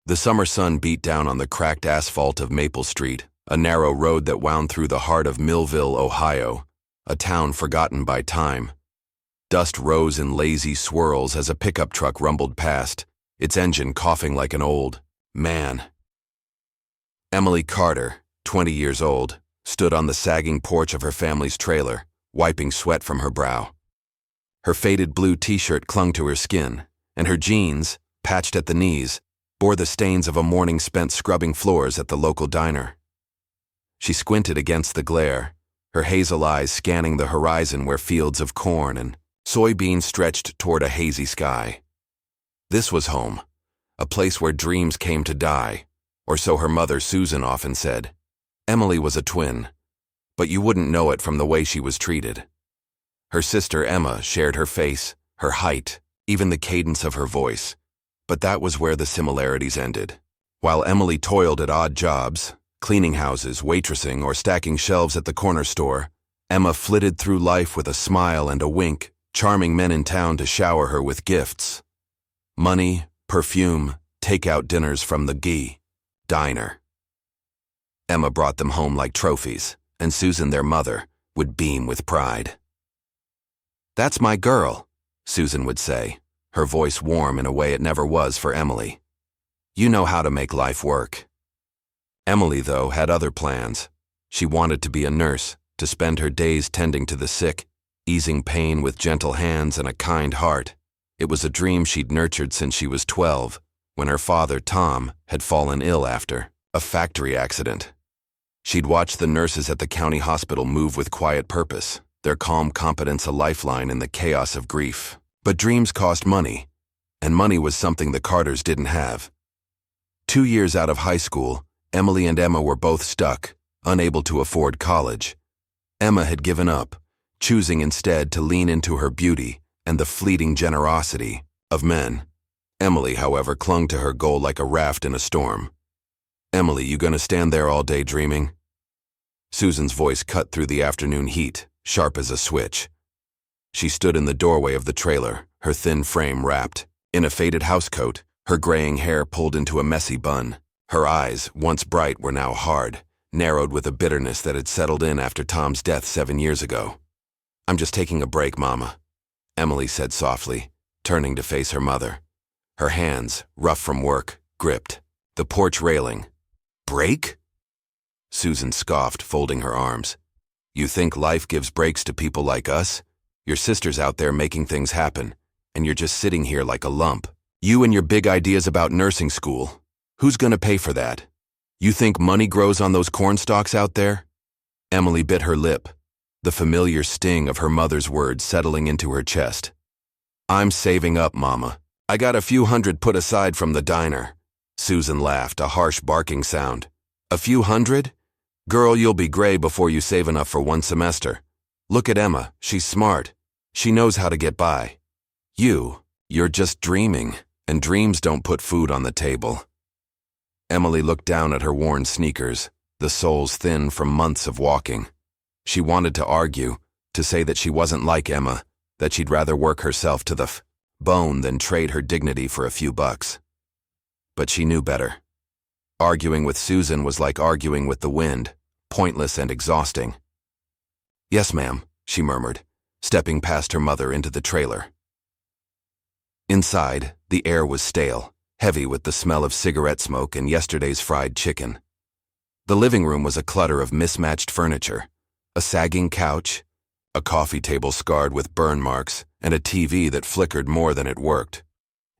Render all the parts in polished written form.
The summer sun beat down on the cracked asphalt of Maple Street, a narrow road that wound through the heart of Millville, Ohio, a town forgotten by time. Dust rose in lazy swirls as a pickup truck rumbled past, its engine coughing like an old man. Emily Carter, 20 years old, stood on the sagging porch of her family's trailer, wiping sweat from her brow. Her faded blue t-shirt clung to her skin, and her jeans, patched at the knees, bore the stains of a morning spent scrubbing floors at the local diner. She squinted against the glare, her hazel eyes scanning the horizon where fields of corn and soybeans stretched toward a hazy sky. This was home, a place where dreams came to die, or so her mother Susan often said. Emily was a twin, but you wouldn't know it from the way she was treated. Her sister Emma shared her face, her height, even the cadence of her voice, but that was where the similarities ended. While Emily toiled at odd jobs, cleaning houses, waitressing, or stacking shelves at the corner store, Emma flitted through life with a smile and a wink, charming men in town to shower her with gifts. Money, perfume, takeout dinners from the diner. Emma brought them home like trophies, and Susan, their mother, would beam with pride. "That's my girl," Susan would say, her voice warm in a way it never was for Emily. "You know how to make life work." Emily, though, had other plans. She wanted to be a nurse, to spend her days tending to the sick, easing pain with gentle hands and a kind heart. It was a dream she'd nurtured since she was 12, when her father, Tom, had fallen ill after a factory accident. She'd watched the nurses at the county hospital move with quiet purpose, their calm competence a lifeline in the chaos of grief. But dreams cost money, and money was something the Carters didn't have. 2 years out of high school, Emily and Emma were both stuck, unable to afford college. Emma had given up, choosing instead to lean into her beauty and the fleeting generosity of men. Emily, however, clung to her goal like a raft in a storm. "Emily, you gonna stand there all day dreaming?" Susan's voice cut through the afternoon heat, sharp as a switch. She stood in the doorway of the trailer, her thin frame wrapped in a faded housecoat, her graying hair pulled into a messy bun. Her eyes, once bright, were now hard, narrowed with a bitterness that had settled in after Tom's death 7 years ago. "I'm just taking a break, Mama," Emily said softly, turning to face her mother. Her hands, rough from work, gripped the porch railing. "Break?" Susan scoffed, folding her arms. "You think life gives breaks to people like us? Your sister's out there making things happen, and you're just sitting here like a lump. You and your big ideas about nursing school. Who's gonna pay for that? You think money grows on those corn stalks out there?" Emily bit her lip, the familiar sting of her mother's words settling into her chest. "I'm saving up, Mama. I got a few hundred put aside from the diner." Susan laughed, a harsh barking sound. "A few hundred? Girl, you'll be gray before you save enough for 1 semester. Look at Emma, she's smart. She knows how to get by. You're just dreaming, and dreams don't put food on the table." Emily looked down at her worn sneakers, the soles thin from months of walking. She wanted to argue, to say that she wasn't like Emma, that she'd rather work herself to the bone than trade her dignity for a few bucks. But she knew better. Arguing with Susan was like arguing with the wind, pointless and exhausting. "Yes, ma'am," she murmured, stepping past her mother into the trailer. Inside, the air was stale, heavy with the smell of cigarette smoke and yesterday's fried chicken. The living room was a clutter of mismatched furniture, a sagging couch, a coffee table scarred with burn marks, and a TV that flickered more than it worked.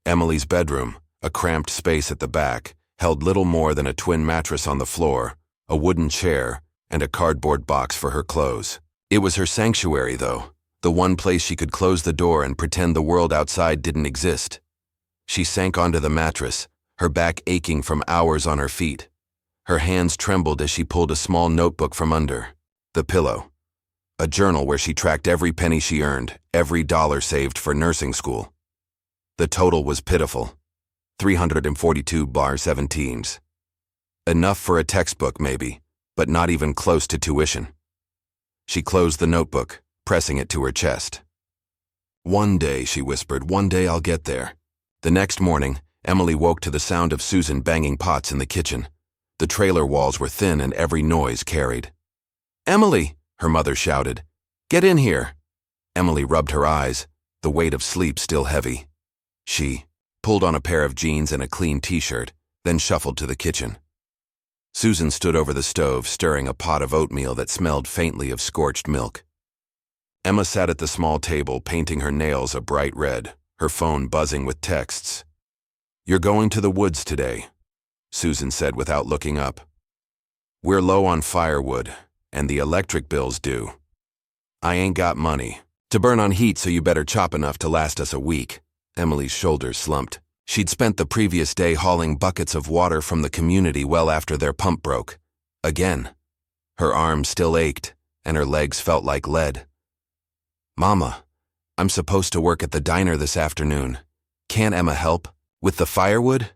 Emily's bedroom, a cramped space at the back, held little more than a twin mattress on the floor, a wooden chair, and a cardboard box for her clothes. It was her sanctuary, though, the one place she could close the door and pretend the world outside didn't exist. She sank onto the mattress, her back aching from hours on her feet. Her hands trembled as she pulled a small notebook from under the pillow, a journal where she tracked every penny she earned, every dollar saved for nursing school. The total was pitiful, 342.17. Enough for a textbook, maybe, but not even close to tuition. She closed the notebook, pressing it to her chest. "One day," she whispered, "one day I'll get there." The next morning, Emily woke to the sound of Susan banging pots in the kitchen. The trailer walls were thin and every noise carried. "Emily!" her mother shouted. "Get in here!" Emily rubbed her eyes, the weight of sleep still heavy. She pulled on a pair of jeans and a clean t-shirt, then shuffled to the kitchen. Susan stood over the stove, stirring a pot of oatmeal that smelled faintly of scorched milk. Emma sat at the small table, painting her nails a bright red, her phone buzzing with texts. "You're going to the woods today," Susan said without looking up. "We're low on firewood, and the electric bill's due. I ain't got money to burn on heat, so you better chop enough to last us a week." Emily's shoulders slumped. She'd spent the previous day hauling buckets of water from the community well after their pump broke. Again. Her arms still ached, and her legs felt like lead. "Mama, I'm supposed to work at the diner this afternoon. Can't Emma help? With the firewood?"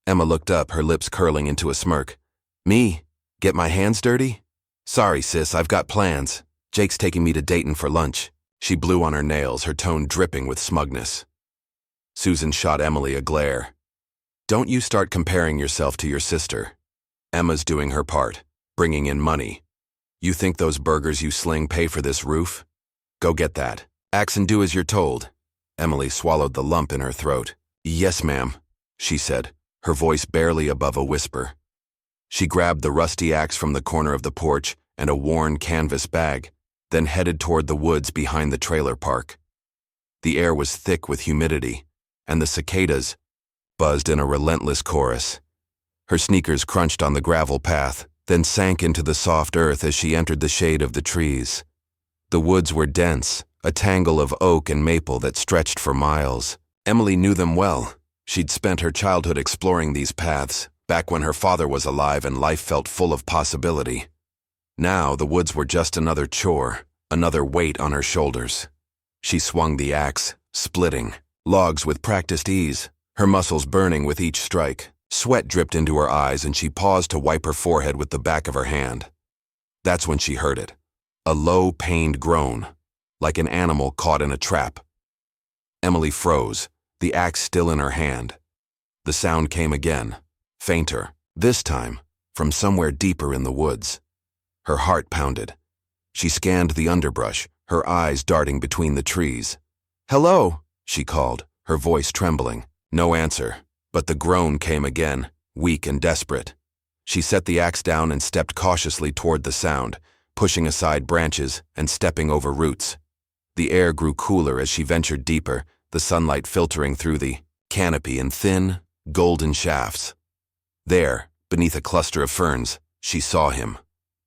Emma looked up, her lips curling into a smirk. "Me? Get my hands dirty? Sorry, sis, I've got plans. Jake's taking me to Dayton for lunch." She blew on her nails, her tone dripping with smugness. Susan shot Emily a glare. "Don't you start comparing yourself to your sister. Emma's doing her part, bringing in money. You think those burgers you sling pay for this roof? Go get that. Axe and do as you're told." Emily swallowed the lump in her throat. "Yes, ma'am," she said, her voice barely above a whisper. She grabbed the rusty axe from the corner of the porch and a worn canvas bag, then headed toward the woods behind the trailer park. The air was thick with humidity, and the cicadas buzzed in a relentless chorus. Her sneakers crunched on the gravel path, then sank into the soft earth as she entered the shade of the trees. The woods were dense, a tangle of oak and maple that stretched for miles. Emily knew them well. She'd spent her childhood exploring these paths, back when her father was alive and life felt full of possibility. Now the woods were just another chore, another weight on her shoulders. She swung the axe, splitting logs with practiced ease, her muscles burning with each strike. Sweat dripped into her eyes and she paused to wipe her forehead with the back of her hand. That's when she heard it. A low, pained groan, like an animal caught in a trap. Emily froze, the axe still in her hand. The sound came again, fainter, this time from somewhere deeper in the woods. Her heart pounded. She scanned the underbrush, her eyes darting between the trees. "Hello," she called, her voice trembling. No answer, but the groan came again, weak and desperate. She set the axe down and stepped cautiously toward the sound, pushing aside branches and stepping over roots. The air grew cooler as she ventured deeper, the sunlight filtering through the canopy in thin, golden shafts. There, beneath a cluster of ferns, she saw him.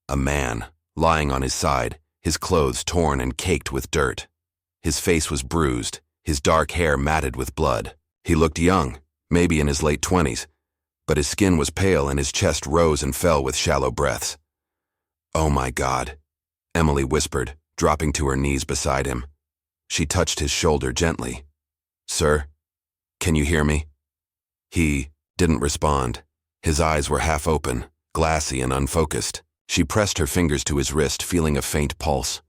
A man, lying on his side, his clothes torn and caked with dirt. His face was bruised, his dark hair matted with blood. He looked young, maybe in his late 20s, but his skin was pale and his chest rose and fell with shallow breaths. "Oh my God," Emily whispered, dropping to her knees beside him. She touched his shoulder gently. "Sir, can you hear me?" He didn't respond. His eyes were half open, glassy and unfocused. She pressed her fingers to his wrist, feeling a faint pulse.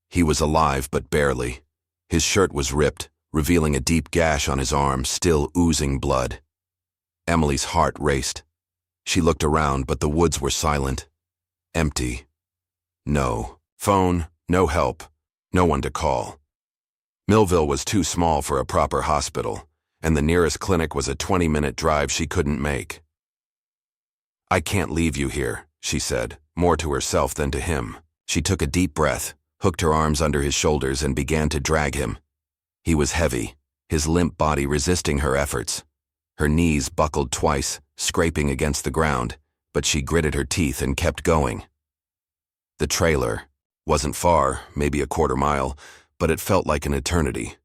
He was alive, but barely. His shirt was ripped, revealing a deep gash on his arm, still oozing blood. Emily's heart raced. She looked around, but the woods were silent. Empty. No phone, no help, no one to call. Millville was too small for a proper hospital, and the nearest clinic was a 20-minute drive she couldn't make. "I can't leave you here," she said, more to herself than to him. She took a deep breath, hooked her arms under his shoulders, and began to drag him. He was heavy, his limp body resisting her efforts. Her knees buckled twice, scraping against the ground, but she gritted her teeth and kept going. The trailer wasn't far, maybe a quarter mile, but it felt like an eternity.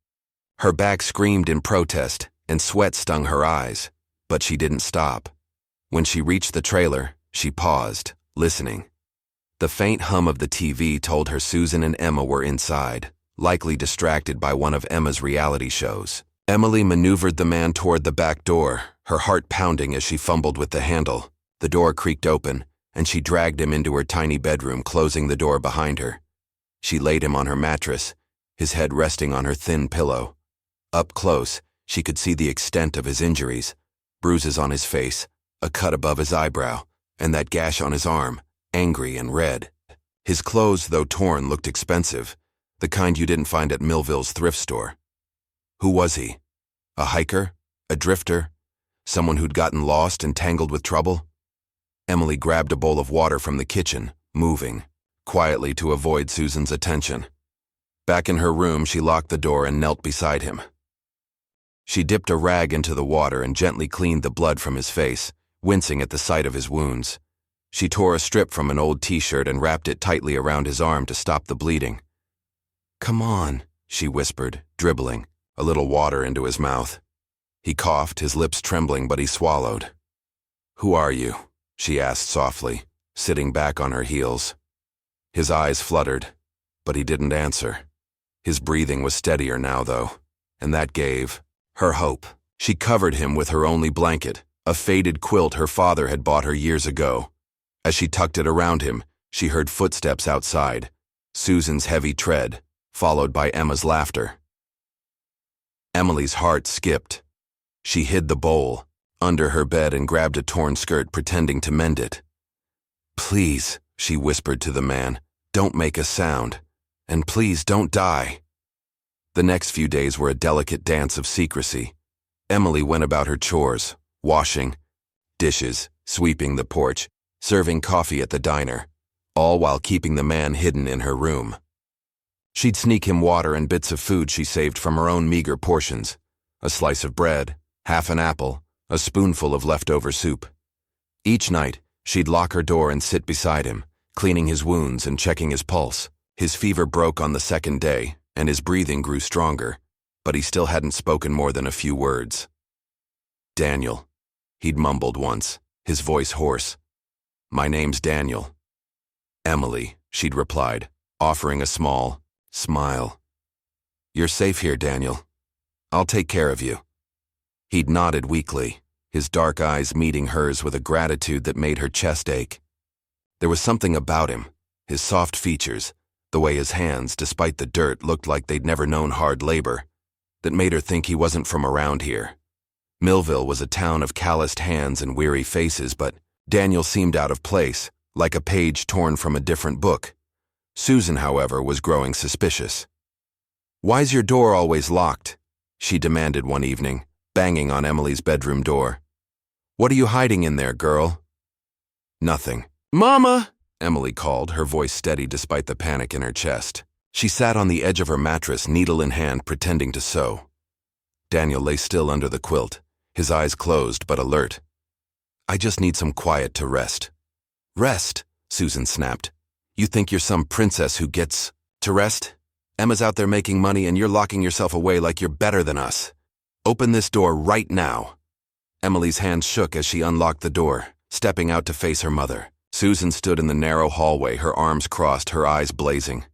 Her back screamed in protest, and sweat stung her eyes, but she didn't stop. When she reached the trailer, she paused, listening. The faint hum of the TV told her Susan and Emma were inside, likely distracted by one of Emma's reality shows. Emily maneuvered the man toward the back door, her heart pounding as she fumbled with the handle. The door creaked open, and she dragged him into her tiny bedroom, closing the door behind her. She laid him on her mattress, his head resting on her thin pillow. Up close, she could see the extent of his injuries, bruises on his face, a cut above his eyebrow, and that gash on his arm, angry and red. His clothes, though torn, looked expensive, the kind you didn't find at Millville's thrift store. Who was he? A hiker? A drifter? Someone who'd gotten lost and tangled with trouble? Emily grabbed a bowl of water from the kitchen, moving, quietly to avoid Susan's attention. Back in her room, she locked the door and knelt beside him. She dipped a rag into the water and gently cleaned the blood from his face, wincing at the sight of his wounds. She tore a strip from an old t-shirt and wrapped it tightly around his arm to stop the bleeding. "Come on," she whispered, dribbling, a little water into his mouth. He coughed, his lips trembling, but he swallowed. "Who are you?" she asked softly, sitting back on her heels. His eyes fluttered, but he didn't answer. His breathing was steadier now, though, and that gave her hope. She covered him with her only blanket, a faded quilt her father had bought her years ago. As she tucked it around him, she heard footsteps outside, Susan's heavy tread, followed by Emma's laughter. Emily's heart skipped. She hid the bowl under her bed and grabbed a torn skirt, pretending to mend it. "Please," she whispered to the man, "don't make a sound. And please don't die." The next few days were a delicate dance of secrecy. Emily went about her chores, washing dishes, sweeping the porch, serving coffee at the diner, all while keeping the man hidden in her room. She'd sneak him water and bits of food she saved from her own meager portions, a slice of bread, half an apple, a spoonful of leftover soup. Each night, she'd lock her door and sit beside him, cleaning his wounds and checking his pulse. His fever broke on the second day, and his breathing grew stronger, but he still hadn't spoken more than a few words. "Daniel," he'd mumbled once, his voice hoarse. "My name's Daniel." "Emily," she'd replied, offering a small smile. "You're safe here, Daniel. I'll take care of you." He'd nodded weakly, his dark eyes meeting hers with a gratitude that made her chest ache. There was something about him, his soft features, the way his hands, despite the dirt, looked like they'd never known hard labor, that made her think he wasn't from around here. Millville was a town of calloused hands and weary faces, but Daniel seemed out of place, like a page torn from a different book. Susan, however, was growing suspicious. "Why's your door always locked?" she demanded one evening, banging on Emily's bedroom door. "What are you hiding in there, girl?" "Nothing." "Mama!" Emily called, her voice steady despite the panic in her chest. She sat on the edge of her mattress, needle in hand, pretending to sew. Daniel lay still under the quilt, his eyes closed but alert. "I just need some quiet to rest." "Rest?" Susan snapped. "You think you're some princess who gets to rest? Emma's out there making money and you're locking yourself away like you're better than us. Open this door right now." Emily's hands shook as she unlocked the door, stepping out to face her mother. Susan stood in the narrow hallway, her arms crossed, her eyes blazing.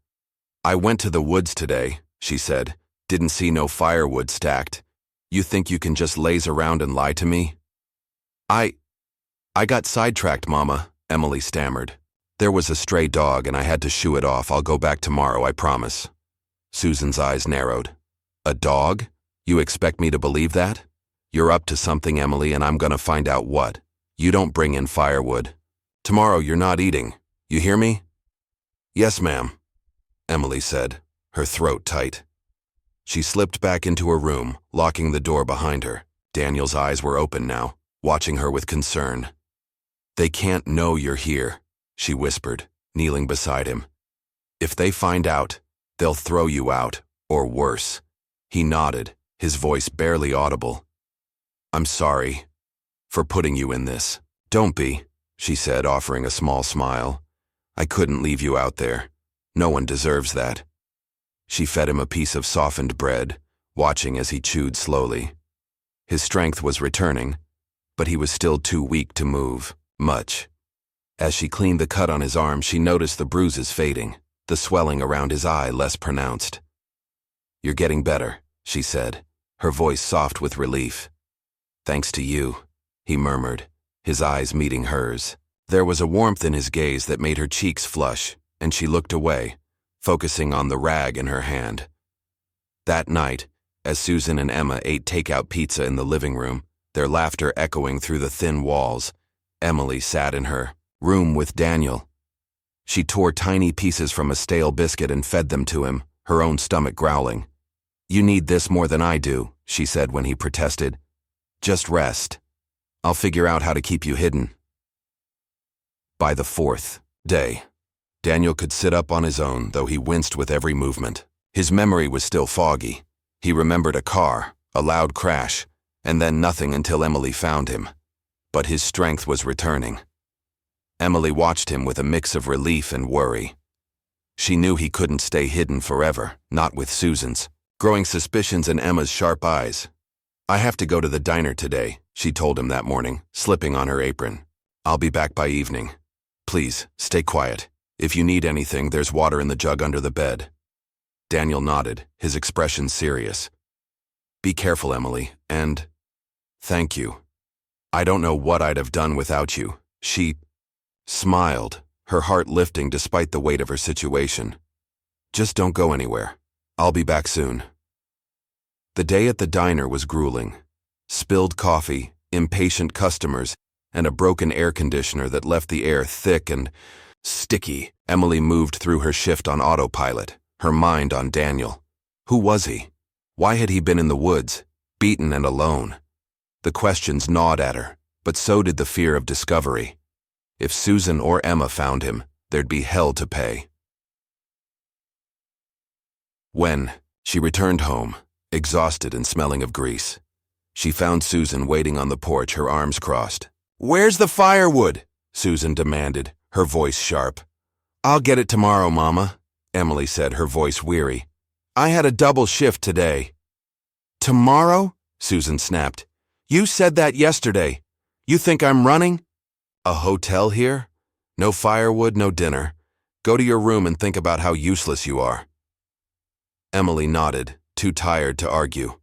"I went to the woods today," she said. "Didn't see no firewood stacked. You think you can just laze around and lie to me?" I got sidetracked, Mama," Emily stammered. "There was a stray dog and I had to shoo it off. I'll go back tomorrow, I promise." Susan's eyes narrowed. "A dog? You expect me to believe that? You're up to something, Emily, and I'm gonna find out what. You don't bring in firewood. Tomorrow you're not eating. You hear me?" "Yes, ma'am," Emily said, her throat tight. She slipped back into her room, locking the door behind her. Daniel's eyes were open now, watching her with concern. "They can't know you're here," she whispered, kneeling beside him. "If they find out, they'll throw you out, or worse." He nodded, his voice barely audible. "I'm sorry for putting you in this." "Don't be," she said, offering a small smile. "I couldn't leave you out there. No one deserves that." She fed him a piece of softened bread, watching as he chewed slowly. His strength was returning, but he was still too weak to move much. As she cleaned the cut on his arm, she noticed the bruises fading, the swelling around his eye less pronounced. "You're getting better," she said, her voice soft with relief. "Thanks to you," he murmured, his eyes meeting hers. There was a warmth in his gaze that made her cheeks flush, and she looked away, focusing on the rag in her hand. That night, as Susan and Emma ate takeout pizza in the living room, their laughter echoing through the thin walls. Emily sat in her room with Daniel. She tore tiny pieces from a stale biscuit and fed them to him, her own stomach growling. "You need this more than I do," she said when he protested. "Just rest. I'll figure out how to keep you hidden." By the fourth day, Daniel could sit up on his own, though he winced with every movement. His memory was still foggy. He remembered a car, a loud crash, and then nothing until Emily found him. But his strength was returning. Emily watched him with a mix of relief and worry. She knew he couldn't stay hidden forever, not with Susan's growing suspicions in Emma's sharp eyes. "I have to go to the diner today," she told him that morning, slipping on her apron. "I'll be back by evening. Please, stay quiet. If you need anything, there's water in the jug under the bed." Daniel nodded, his expression serious. "Be careful, Emily, and thank you. I don't know what I'd have done without you." She smiled, her heart lifting despite the weight of her situation. "Just don't go anywhere. I'll be back soon." The day at the diner was grueling. Spilled coffee, impatient customers, and a broken air conditioner that left the air thick and sticky. Emily moved through her shift on autopilot, her mind on Daniel. Who was he? Why had he been in the woods, beaten and alone? The questions gnawed at her, but so did the fear of discovery. If Susan or Emma found him, there'd be hell to pay. When she returned home, exhausted and smelling of grease, she found Susan waiting on the porch, her arms crossed. "Where's the firewood?" Susan demanded, her voice sharp. "I'll get it tomorrow, Mama," Emily said, her voice weary. "I had a double shift today." "Tomorrow?" Susan snapped. "You said that yesterday. You think I'm running?" "A hotel here? No firewood, no dinner. Go to your room and think about how useless you are." Emily nodded, too tired to argue.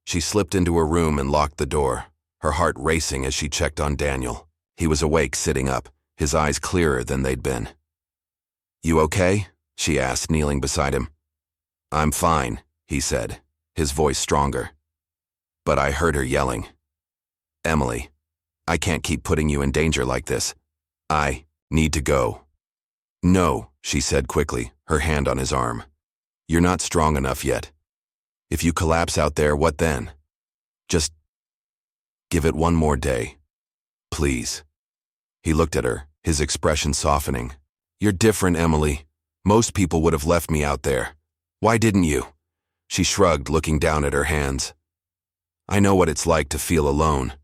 She slipped into her room and locked the door, her heart racing as she checked on Daniel. He was awake, sitting up, his eyes clearer than they'd been. "You okay?" she asked, kneeling beside him. "I'm fine," he said, his voice stronger. But I heard her yelling. "Emily, I can't keep putting you in danger like this. I need to go." "No," she said quickly, her hand on his arm. "You're not strong enough yet. If you collapse out there, what then? Just give it one more day. Please." He looked at her, his expression softening. "You're different, Emily. Most people would have left me out there. Why didn't you?" She shrugged, looking down at her hands. "I know what it's like to feel alone,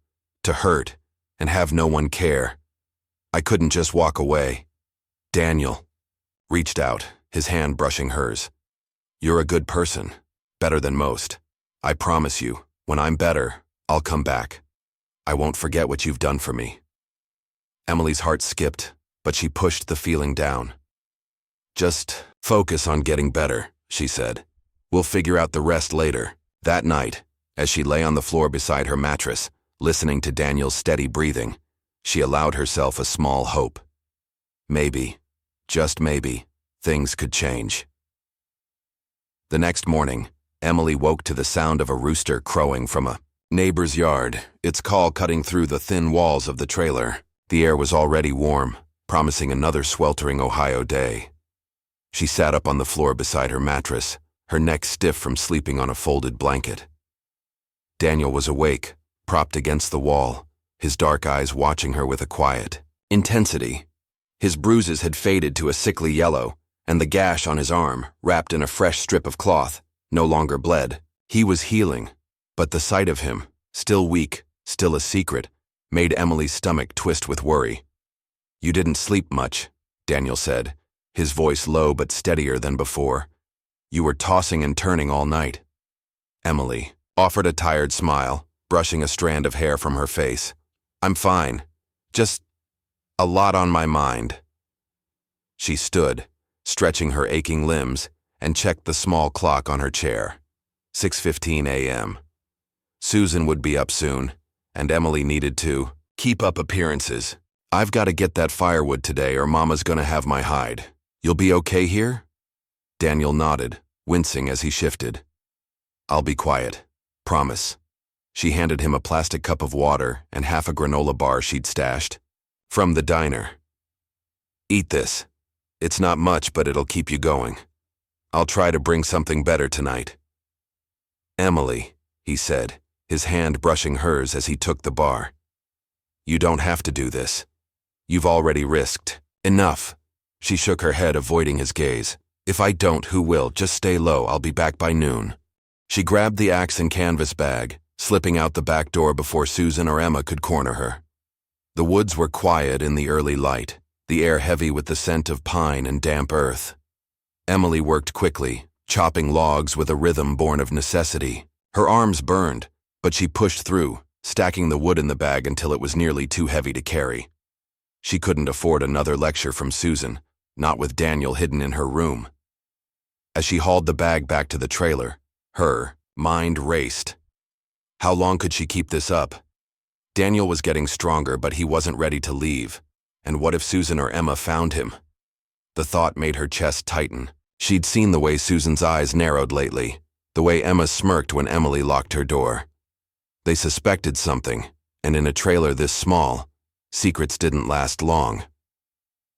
to hurt, and have no one care. I couldn't just walk away." Daniel reached out, his hand brushing hers. "You're a good person, better than most. I promise you, when I'm better, I'll come back. I won't forget what you've done for me." Emily's heart skipped, but she pushed the feeling down. "Just focus on getting better," she said. "We'll figure out the rest later." That night, as she lay on the floor beside her mattress, listening to Daniel's steady breathing, she allowed herself a small hope. Maybe, just maybe, things could change. The next morning, Emily woke to the sound of a rooster crowing from a neighbor's yard, its call cutting through the thin walls of the trailer. The air was already warm, promising another sweltering Ohio day. She sat up on the floor beside her mattress, her neck stiff from sleeping on a folded blanket. Daniel was awake, propped against the wall, his dark eyes watching her with a quiet intensity. His bruises had faded to a sickly yellow, and the gash on his arm, wrapped in a fresh strip of cloth, no longer bled. He was healing, but the sight of him, still weak, still a secret, made Emily's stomach twist with worry. "You didn't sleep much," Daniel said, his voice low but steadier than before. "You were tossing and turning all night." Emily offered a tired smile, brushing a strand of hair from her face. "I'm fine. Just a lot on my mind." She stood, stretching her aching limbs, and checked the small clock on her chair. 6:15 a.m. Susan would be up soon, and Emily needed to keep up appearances. "I've got to get that firewood today or Mama's gonna have my hide. You'll be okay here?" Daniel nodded, wincing as he shifted. "I'll be quiet. Promise." She handed him a plastic cup of water and half a granola bar she'd stashed from the diner. "Eat this. It's not much, but it'll keep you going. I'll try to bring something better tonight." "Emily," he said, his hand brushing hers as he took the bar. "You don't have to do this. You've already risked enough." She shook her head, avoiding his gaze. "If I don't, who will? Just stay low. I'll be back by noon." She grabbed the axe and canvas bag, slipping out the back door before Susan or Emma could corner her. The woods were quiet in the early light, the air heavy with the scent of pine and damp earth. Emily worked quickly, chopping logs with a rhythm born of necessity. Her arms burned, but she pushed through, stacking the wood in the bag until it was nearly too heavy to carry. She couldn't afford another lecture from Susan, not with Daniel hidden in her room. As she hauled the bag back to the trailer, her mind raced. How long could she keep this up? Daniel was getting stronger, but he wasn't ready to leave. And what if Susan or Emma found him? The thought made her chest tighten. She'd seen the way Susan's eyes narrowed lately, the way Emma smirked when Emily locked her door. They suspected something, and in a trailer this small, secrets didn't last long.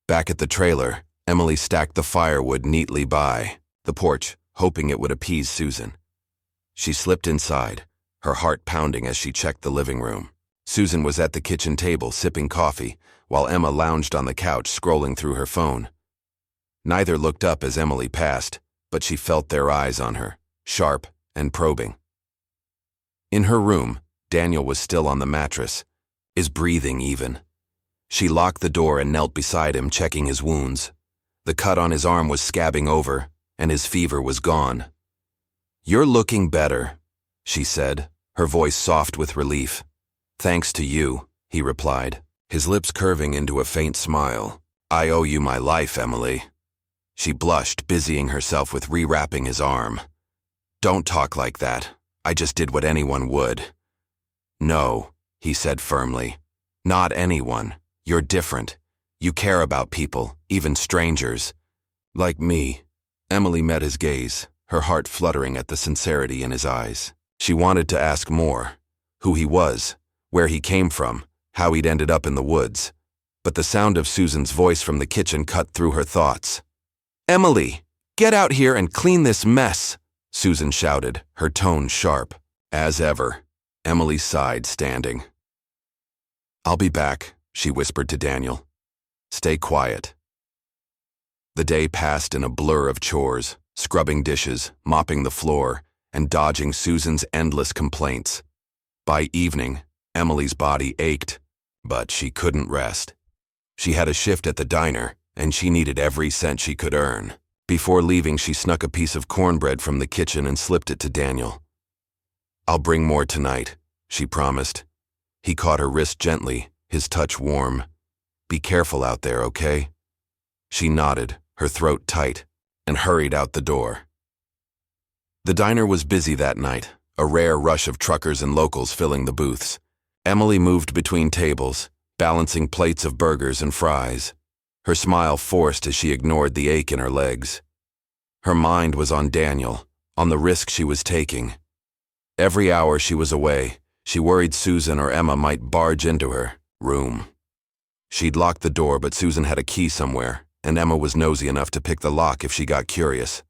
Back at the trailer, Emily stacked the firewood neatly by the porch, hoping it would appease Susan. She slipped inside, her heart pounding as she checked the living room. Susan was at the kitchen table sipping coffee, while Emma lounged on the couch scrolling through her phone. Neither looked up as Emily passed, but she felt their eyes on her, sharp and probing. In her room, Daniel was still on the mattress, his breathing even. She locked the door and knelt beside him, checking his wounds. The cut on his arm was scabbing over, and his fever was gone. "You're looking better," she said, her voice soft with relief. "Thanks to you," he replied, his lips curving into a faint smile. "I owe you my life, Emily." She blushed, busying herself with rewrapping his arm. "Don't talk like that. I just did what anyone would." "No," he said firmly. "Not anyone. You're different. You care about people, even strangers. Like me." Emily met his gaze, her heart fluttering at the sincerity in his eyes. She wanted to ask more. Who he was, where he came from, how he'd ended up in the woods. But the sound of Susan's voice from the kitchen cut through her thoughts. "Emily, get out here and clean this mess," Susan shouted, her tone sharp. As ever, Emily sighed, standing. "I'll be back," she whispered to Daniel. "Stay quiet." The day passed in a blur of chores, scrubbing dishes, mopping the floor, and dodging Susan's endless complaints. By evening, Emily's body ached, but she couldn't rest. She had a shift at the diner, and she needed every cent she could earn. Before leaving, she snuck a piece of cornbread from the kitchen and slipped it to Daniel. "I'll bring more tonight," she promised. He caught her wrist gently, his touch warm. "Be careful out there, okay?" She nodded, her throat tight, and hurried out the door. The diner was busy that night, a rare rush of truckers and locals filling the booths. Emily moved between tables, balancing plates of burgers and fries, her smile forced as she ignored the ache in her legs. Her mind was on Daniel, on the risk she was taking. Every hour she was away, she worried Susan or Emma might barge into her room. She'd locked the door, but Susan had a key somewhere, and Emma was nosy enough to pick the lock if she got curious.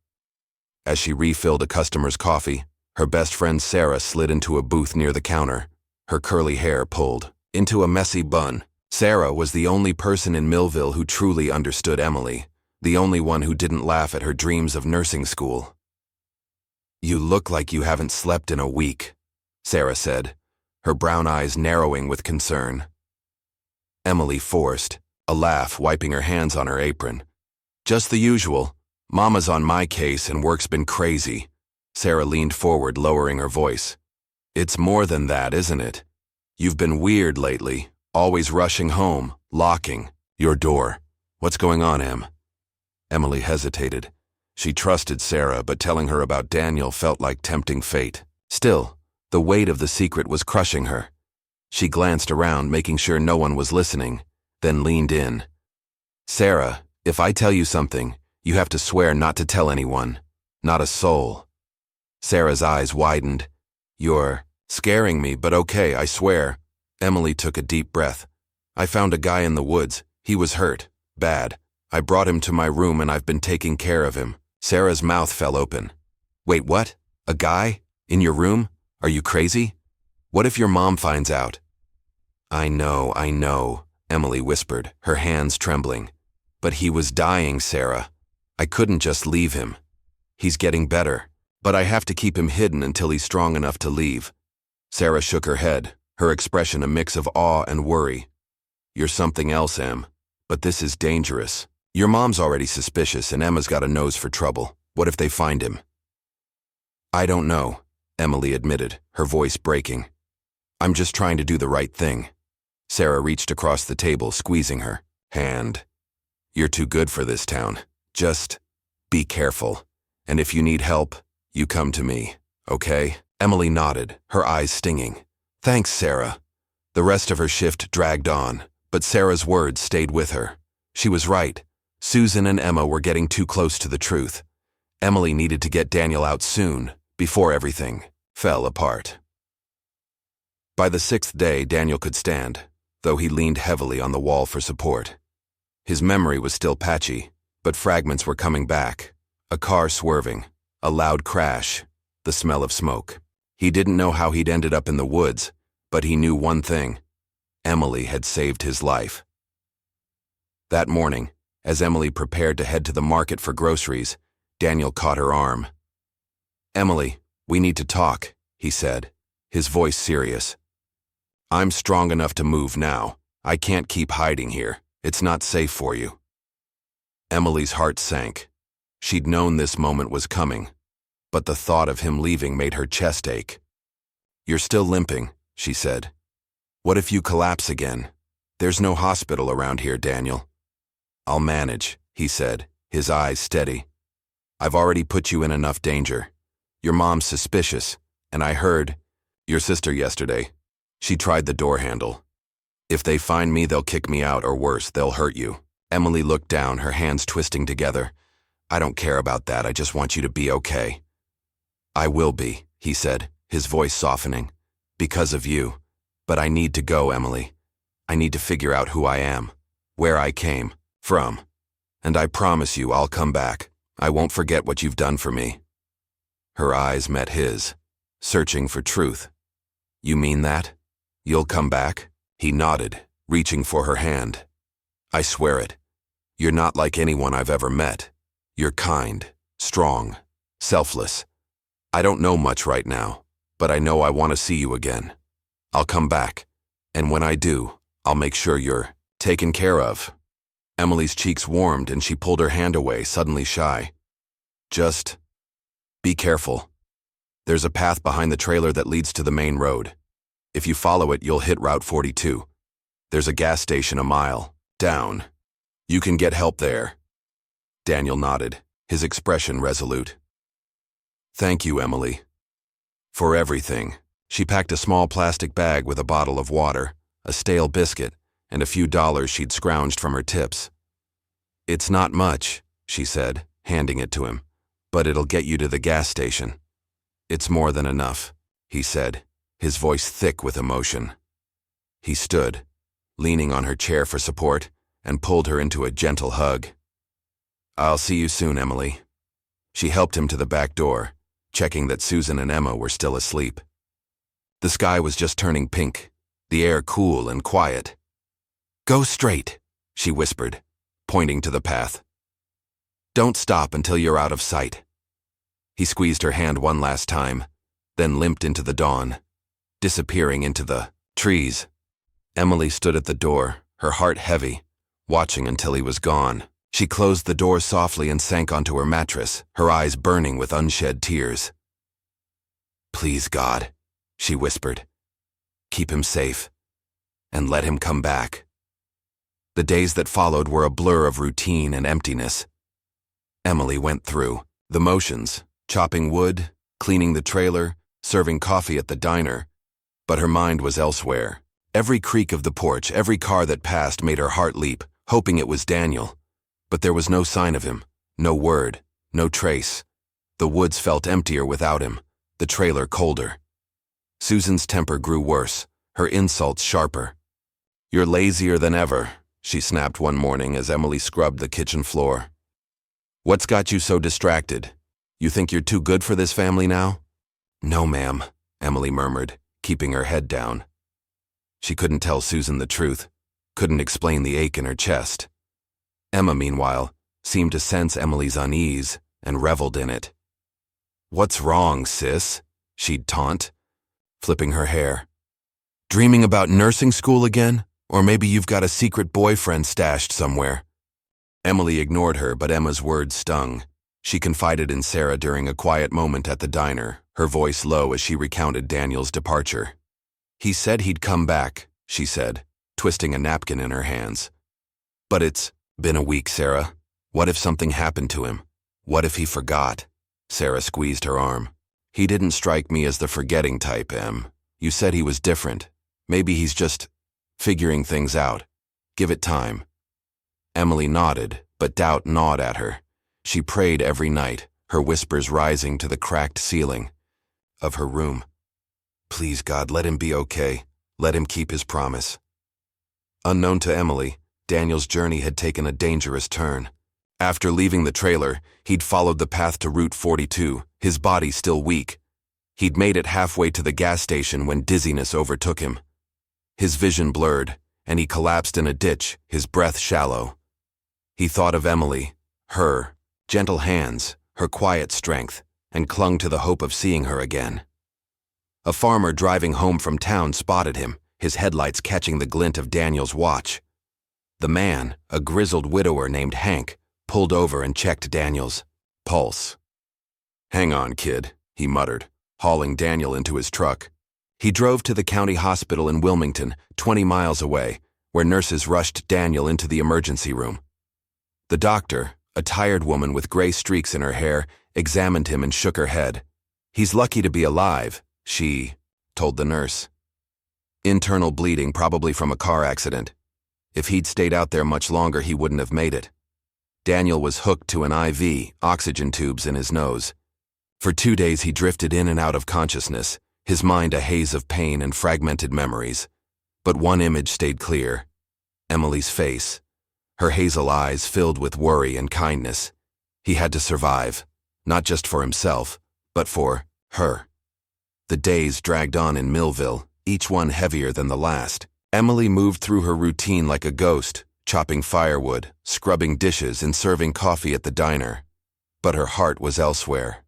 As she refilled a customer's coffee, her best friend Sarah slid into a booth near the counter, her curly hair pulled into a messy bun. Sarah was the only person in Millville who truly understood Emily, the only one who didn't laugh at her dreams of nursing school. "You look like you haven't slept in a week," Sarah said, her brown eyes narrowing with concern. Emily forced a laugh, wiping her hands on her apron. "Just the usual. Mama's on my case and work's been crazy." Sarah leaned forward, lowering her voice. "It's more than that, isn't it? You've been weird lately, always rushing home, locking your door. What's going on, Em?" Emily hesitated. She trusted Sarah, but telling her about Daniel felt like tempting fate. Still, the weight of the secret was crushing her. She glanced around, making sure no one was listening, then leaned in. "Sarah, if I tell you something, you have to swear not to tell anyone, not a soul." Sarah's eyes widened. "You're Scaring me, but okay, I swear. Emily took a deep breath. I found a guy in the woods. He was hurt. Bad. I brought him to my room and I've been taking care of him. Sarah's mouth fell open. Wait, what? A guy? In your room? Are you crazy? What if your mom finds out? I know, Emily whispered, her hands trembling. But he was dying, Sarah. I couldn't just leave him. He's getting better, but I have to keep him hidden until he's strong enough to leave. Sarah shook her head, her expression a mix of awe and worry. You're something else, Em. But this is dangerous. Your mom's already suspicious and Emma's got a nose for trouble. What if they find him? I don't know, Emily admitted, her voice breaking. I'm just trying to do the right thing. Sarah reached across the table, squeezing her hand. You're too good for this town. Just be careful. And if you need help, you come to me, okay? Emily nodded, her eyes stinging. Thanks, Sarah. The rest of her shift dragged on, but Sarah's words stayed with her. She was right. Susan and Emma were getting too close to the truth. Emily needed to get Daniel out soon, before everything fell apart. By the 6th day, Daniel could stand, though he leaned heavily on the wall for support. His memory was still patchy, but fragments were coming back. A car swerving, a loud crash, the smell of smoke. He didn't know how he'd ended up in the woods, but he knew one thing. Emily had saved his life. That morning, as Emily prepared to head to the market for groceries, Daniel caught her arm. Emily, we need to talk, he said, his voice serious. I'm strong enough to move now. I can't keep hiding here. It's not safe for you. Emily's heart sank. She'd known this moment was coming, but the thought of him leaving made her chest ache. You're still limping, she said. What if you collapse again? There's no hospital around here, Daniel. I'll manage, he said, his eyes steady. I've already put you in enough danger. Your mom's suspicious, and I heard your sister yesterday. She tried the door handle. If they find me, they'll kick me out, or worse, they'll hurt you. Emily looked down, her hands twisting together. I don't care about that, I just want you to be okay. I will be, he said, his voice softening. Because of you. But I need to go, Emily. I need to figure out who I am, where I came from. And I promise you I'll come back. I won't forget what you've done for me. Her eyes met his, searching for truth. You mean that? You'll come back? He nodded, reaching for her hand. I swear it. You're not like anyone I've ever met. You're kind, strong, selfless. I don't know much right now, but I know I want to see you again. I'll come back, and when I do, I'll make sure you're taken care of. Emily's cheeks warmed and she pulled her hand away, suddenly shy. Just be careful. There's a path behind the trailer that leads to the main road. If you follow it, you'll hit Route 42. There's a gas station a mile down. You can get help there. Daniel nodded, his expression resolute. Thank you, Emily. For everything. She packed a small plastic bag with a bottle of water, a stale biscuit, and a few dollars she'd scrounged from her tips. It's not much, she said, handing it to him, but it'll get you to the gas station. It's more than enough, he said, his voice thick with emotion. He stood, leaning on her chair for support, and pulled her into a gentle hug. I'll see you soon, Emily. She helped him to the back door, checking that Susan and Emma were still asleep. The sky was just turning pink, the air cool and quiet. Go straight, she whispered, pointing to the path. Don't stop until you're out of sight. He squeezed her hand one last time, then limped into the dawn, disappearing into the trees. Emily stood at the door, her heart heavy, watching until he was gone. She closed the door softly and sank onto her mattress, her eyes burning with unshed tears. Please, God, she whispered. Keep him safe, and let him come back. The days that followed were a blur of routine and emptiness. Emily went through the motions, chopping wood, cleaning the trailer, serving coffee at the diner, but her mind was elsewhere. Every creak of the porch, every car that passed made her heart leap, hoping it was Daniel. But there was no sign of him, no word, no trace. The woods felt emptier without him, the trailer colder. Susan's temper grew worse, her insults sharper. "You're lazier than ever," she snapped one morning as Emily scrubbed the kitchen floor. "What's got you so distracted? You think you're too good for this family now?" "No, ma'am," Emily murmured, keeping her head down. She couldn't tell Susan the truth, couldn't explain the ache in her chest. Emma, meanwhile, seemed to sense Emily's unease and reveled in it. "What's wrong, sis?" she'd taunt, flipping her hair. "Dreaming about nursing school again? Or maybe you've got a secret boyfriend stashed somewhere?" Emily ignored her, but Emma's words stung. She confided in Sarah during a quiet moment at the diner, her voice low as she recounted Daniel's departure. "He said he'd come back," she said, twisting a napkin in her hands. "But it's been a week, Sarah. What if something happened to him? What if he forgot?" Sarah squeezed her arm. "He didn't strike me as the forgetting type, Em. You said he was different. Maybe he's just figuring things out. Give it time." Emily nodded, but doubt gnawed at her. She prayed every night, her whispers rising to the cracked ceiling of her room. "Please, God, let him be okay. Let him keep his promise." Unknown to Emily, Daniel's journey had taken a dangerous turn. After leaving the trailer, he'd followed the path to Route 42, his body still weak. He'd made it halfway to the gas station when dizziness overtook him. His vision blurred, and he collapsed in a ditch, his breath shallow. He thought of Emily, her gentle hands, her quiet strength, and clung to the hope of seeing her again. A farmer driving home from town spotted him, his headlights catching the glint of Daniel's watch. The man, a grizzled widower named Hank, pulled over and checked Daniel's pulse. "Hang on, kid," he muttered, hauling Daniel into his truck. He drove to the county hospital in Wilmington, 20 miles away, where nurses rushed Daniel into the emergency room. The doctor, a tired woman with gray streaks in her hair, examined him and shook her head. "He's lucky to be alive," she told the nurse. "Internal bleeding, probably from a car accident. If he'd stayed out there much longer, he wouldn't have made it." Daniel was hooked to an IV, oxygen tubes in his nose. For 2 days he drifted in and out of consciousness, his mind a haze of pain and fragmented memories. But one image stayed clear: Emily's face, her hazel eyes filled with worry and kindness. He had to survive, not just for himself, but for her. The days dragged on in Millville, each one heavier than the last. Emily moved through her routine like a ghost, chopping firewood, scrubbing dishes, and serving coffee at the diner. But her heart was elsewhere.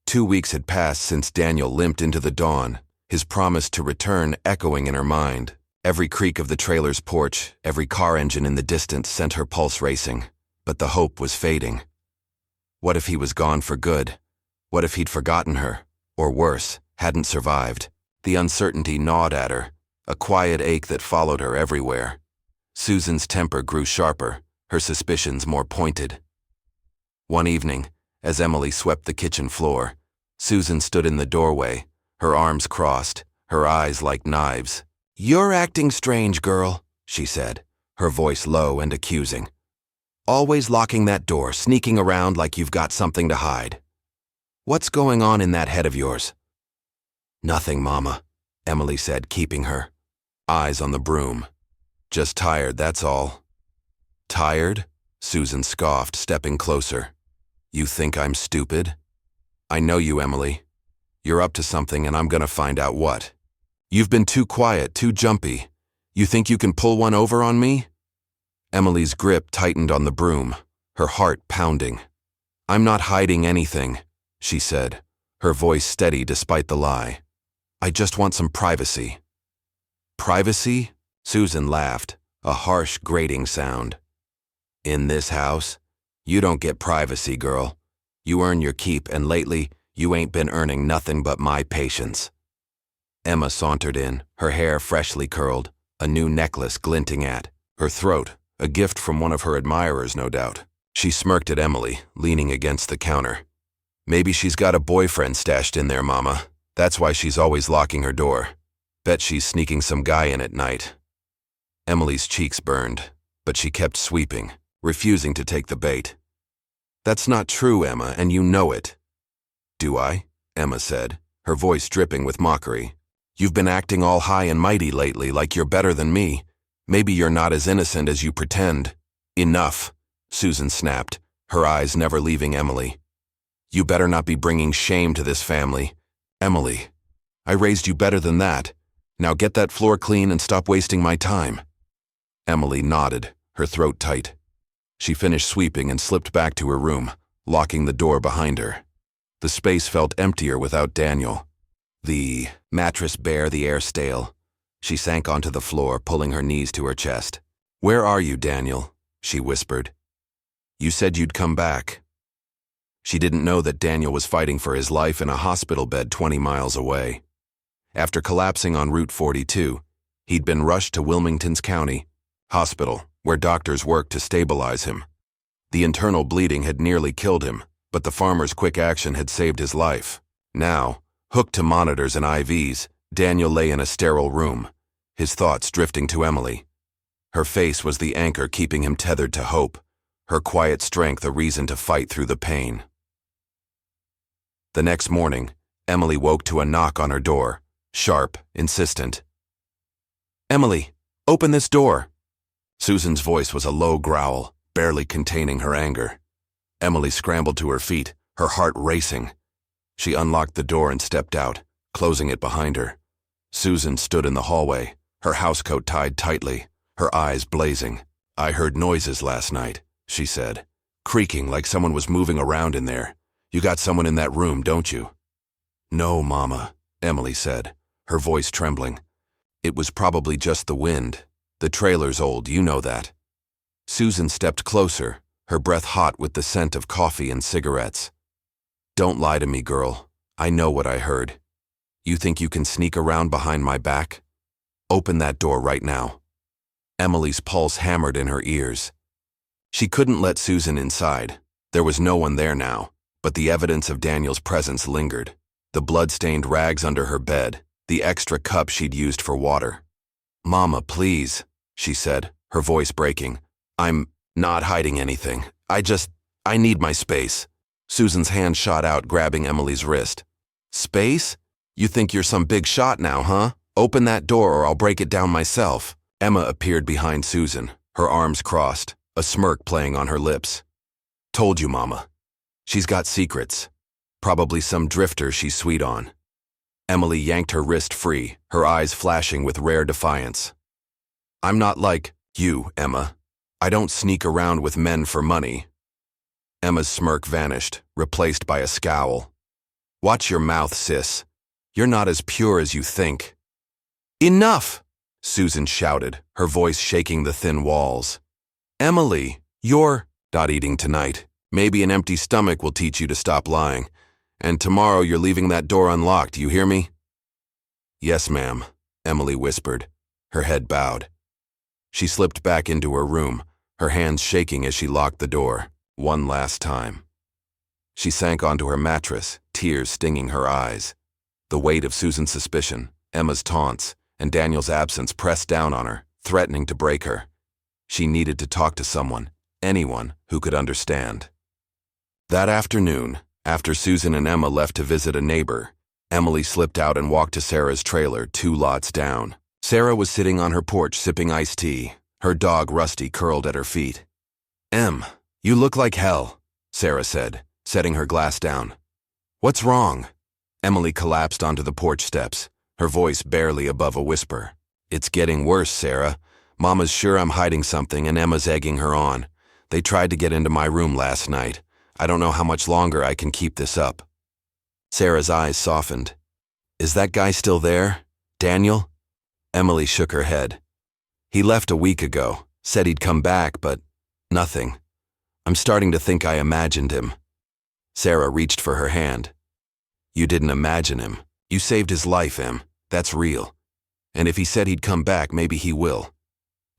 2 weeks had passed since Daniel limped into the dawn, his promise to return echoing in her mind. Every creak of the trailer's porch, every car engine in the distance sent her pulse racing, but the hope was fading. What if he was gone for good? What if he'd forgotten her? Or worse, hadn't survived? The uncertainty gnawed at her, a quiet ache that followed her everywhere. Susan's temper grew sharper, her suspicions more pointed. One evening, as Emily swept the kitchen floor, Susan stood in the doorway, her arms crossed, her eyes like knives. "You're acting strange, girl," she said, her voice low and accusing. "Always locking that door, sneaking around like you've got something to hide. What's going on in that head of yours?" "Nothing, Mama," Emily said, keeping her eyes on the broom. "Just tired, that's all." "Tired?" Susan scoffed, stepping closer. "You think I'm stupid? I know you, Emily. You're up to something, and I'm gonna find out what. You've been too quiet, too jumpy. You think you can pull one over on me?" Emily's grip tightened on the broom, her heart pounding. "I'm not hiding anything," she said, her voice steady despite the lie. "I just want some privacy." "Privacy?" Susan laughed, a harsh, grating sound. "In this house? You don't get privacy, girl. You earn your keep, and lately, you ain't been earning nothing but my patience." Emma sauntered in, her hair freshly curled, a new necklace glinting at her throat, a gift from one of her admirers, no doubt. She smirked at Emily, leaning against the counter. "Maybe she's got a boyfriend stashed in there, Mama. That's why she's always locking her door. Bet she's sneaking some guy in at night." Emily's cheeks burned, but she kept sweeping, refusing to take the bait. "That's not true, Emma, and you know it." "Do I?" Emma said, her voice dripping with mockery. You've been acting all high and mighty lately, like you're better than me. Maybe you're not as innocent as you pretend. Enough, Susan snapped, her eyes never leaving Emily. You better not be bringing shame to this family. Emily, I raised you better than that. Now get that floor clean and stop wasting my time. Emily nodded, her throat tight. She finished sweeping and slipped back to her room, locking the door behind her. The space felt emptier without Daniel. The mattress bare, the air stale. She sank onto the floor, pulling her knees to her chest. Where are you, Daniel? She whispered. You said you'd come back. She didn't know that Daniel was fighting for his life in a hospital bed 20 miles away. After collapsing on Route 42, he'd been rushed to Wilmington's County Hospital, where doctors worked to stabilize him. The internal bleeding had nearly killed him, but the farmer's quick action had saved his life. Now, hooked to monitors and IVs, Daniel lay in a sterile room, his thoughts drifting to Emily. Her face was the anchor keeping him tethered to hope, her quiet strength a reason to fight through the pain. The next morning, Emily woke to a knock on her door, sharp, insistent. Emily, open this door. Susan's voice was a low growl, barely containing her anger. Emily scrambled to her feet, her heart racing. She unlocked the door and stepped out, closing it behind her. Susan stood in the hallway, her housecoat tied tightly, her eyes blazing. I heard noises last night, she said, creaking like someone was moving around in there. You got someone in that room, don't you? No, Mama, Emily said, her voice trembling. It was probably just the wind. The trailer's old, you know that. Susan stepped closer, her breath hot with the scent of coffee and cigarettes. Don't lie to me, girl. I know what I heard. You think you can sneak around behind my back? Open that door right now. Emily's pulse hammered in her ears. She couldn't let Susan inside. There was no one there now, but the evidence of Daniel's presence lingered. The blood-stained rags under her bed, the extra cup she'd used for water. Mama, please, she said, her voice breaking. I'm not hiding anything. I need my space. Susan's hand shot out, grabbing Emily's wrist. Space? You think you're some big shot now, huh? Open that door or I'll break it down myself. Emma appeared behind Susan, her arms crossed, a smirk playing on her lips. Told you, Mama. She's got secrets. Probably some drifter she's sweet on. Emily yanked her wrist free, her eyes flashing with rare defiance. I'm not like you, Emma. I don't sneak around with men for money. Emma's smirk vanished, replaced by a scowl. Watch your mouth, sis. You're not as pure as you think. Enough! Susan shouted, her voice shaking the thin walls. Emily, you're not eating tonight. Maybe an empty stomach will teach you to stop lying. And tomorrow you're leaving that door unlocked, you hear me? Yes, ma'am, Emily whispered, her head bowed. She slipped back into her room, her hands shaking as she locked the door, one last time. She sank onto her mattress, tears stinging her eyes. The weight of Susan's suspicion, Emma's taunts, and Daniel's absence pressed down on her, threatening to break her. She needed to talk to someone, anyone who could understand. That afternoon, after Susan and Emma left to visit a neighbor, Emily slipped out and walked to Sarah's trailer 2 lots down. Sarah was sitting on her porch sipping iced tea, her dog Rusty curled at her feet. Em, you look like hell, Sarah said, setting her glass down. What's wrong? Emily collapsed onto the porch steps, her voice barely above a whisper. It's getting worse, Sarah. Mama's sure I'm hiding something and Emma's egging her on. They tried to get into my room last night. I don't know how much longer I can keep this up. Sarah's eyes softened. Is that guy still there? Daniel? Emily shook her head. He left a week ago, said he'd come back, but nothing. I'm starting to think I imagined him. Sarah reached for her hand. You didn't imagine him. You saved his life, Em. That's real. And if he said he'd come back, maybe he will.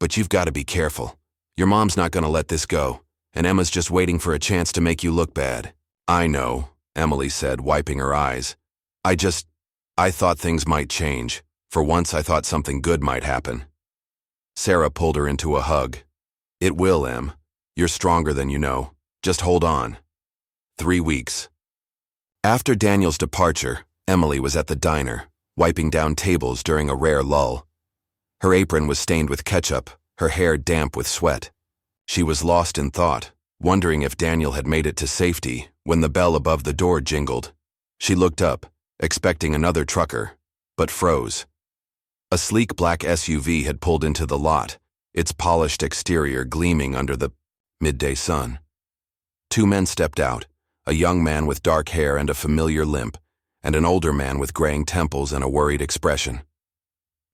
But you've got to be careful. Your mom's not going to let this go, and Emma's just waiting for a chance to make you look bad. I know, Emily said, wiping her eyes. I thought things might change. For once I thought something good might happen. Sarah pulled her into a hug. It will, Em. You're stronger than you know. Just hold on. 3 weeks. After Daniel's departure, Emily was at the diner, wiping down tables during a rare lull. Her apron was stained with ketchup, her hair damp with sweat. She was lost in thought, wondering if Daniel had made it to safety when the bell above the door jingled. She looked up, expecting another trucker, but froze. A sleek black SUV had pulled into the lot, its polished exterior gleaming under the midday sun. Two men stepped out, a young man with dark hair and a familiar limp, and an older man with graying temples and a worried expression.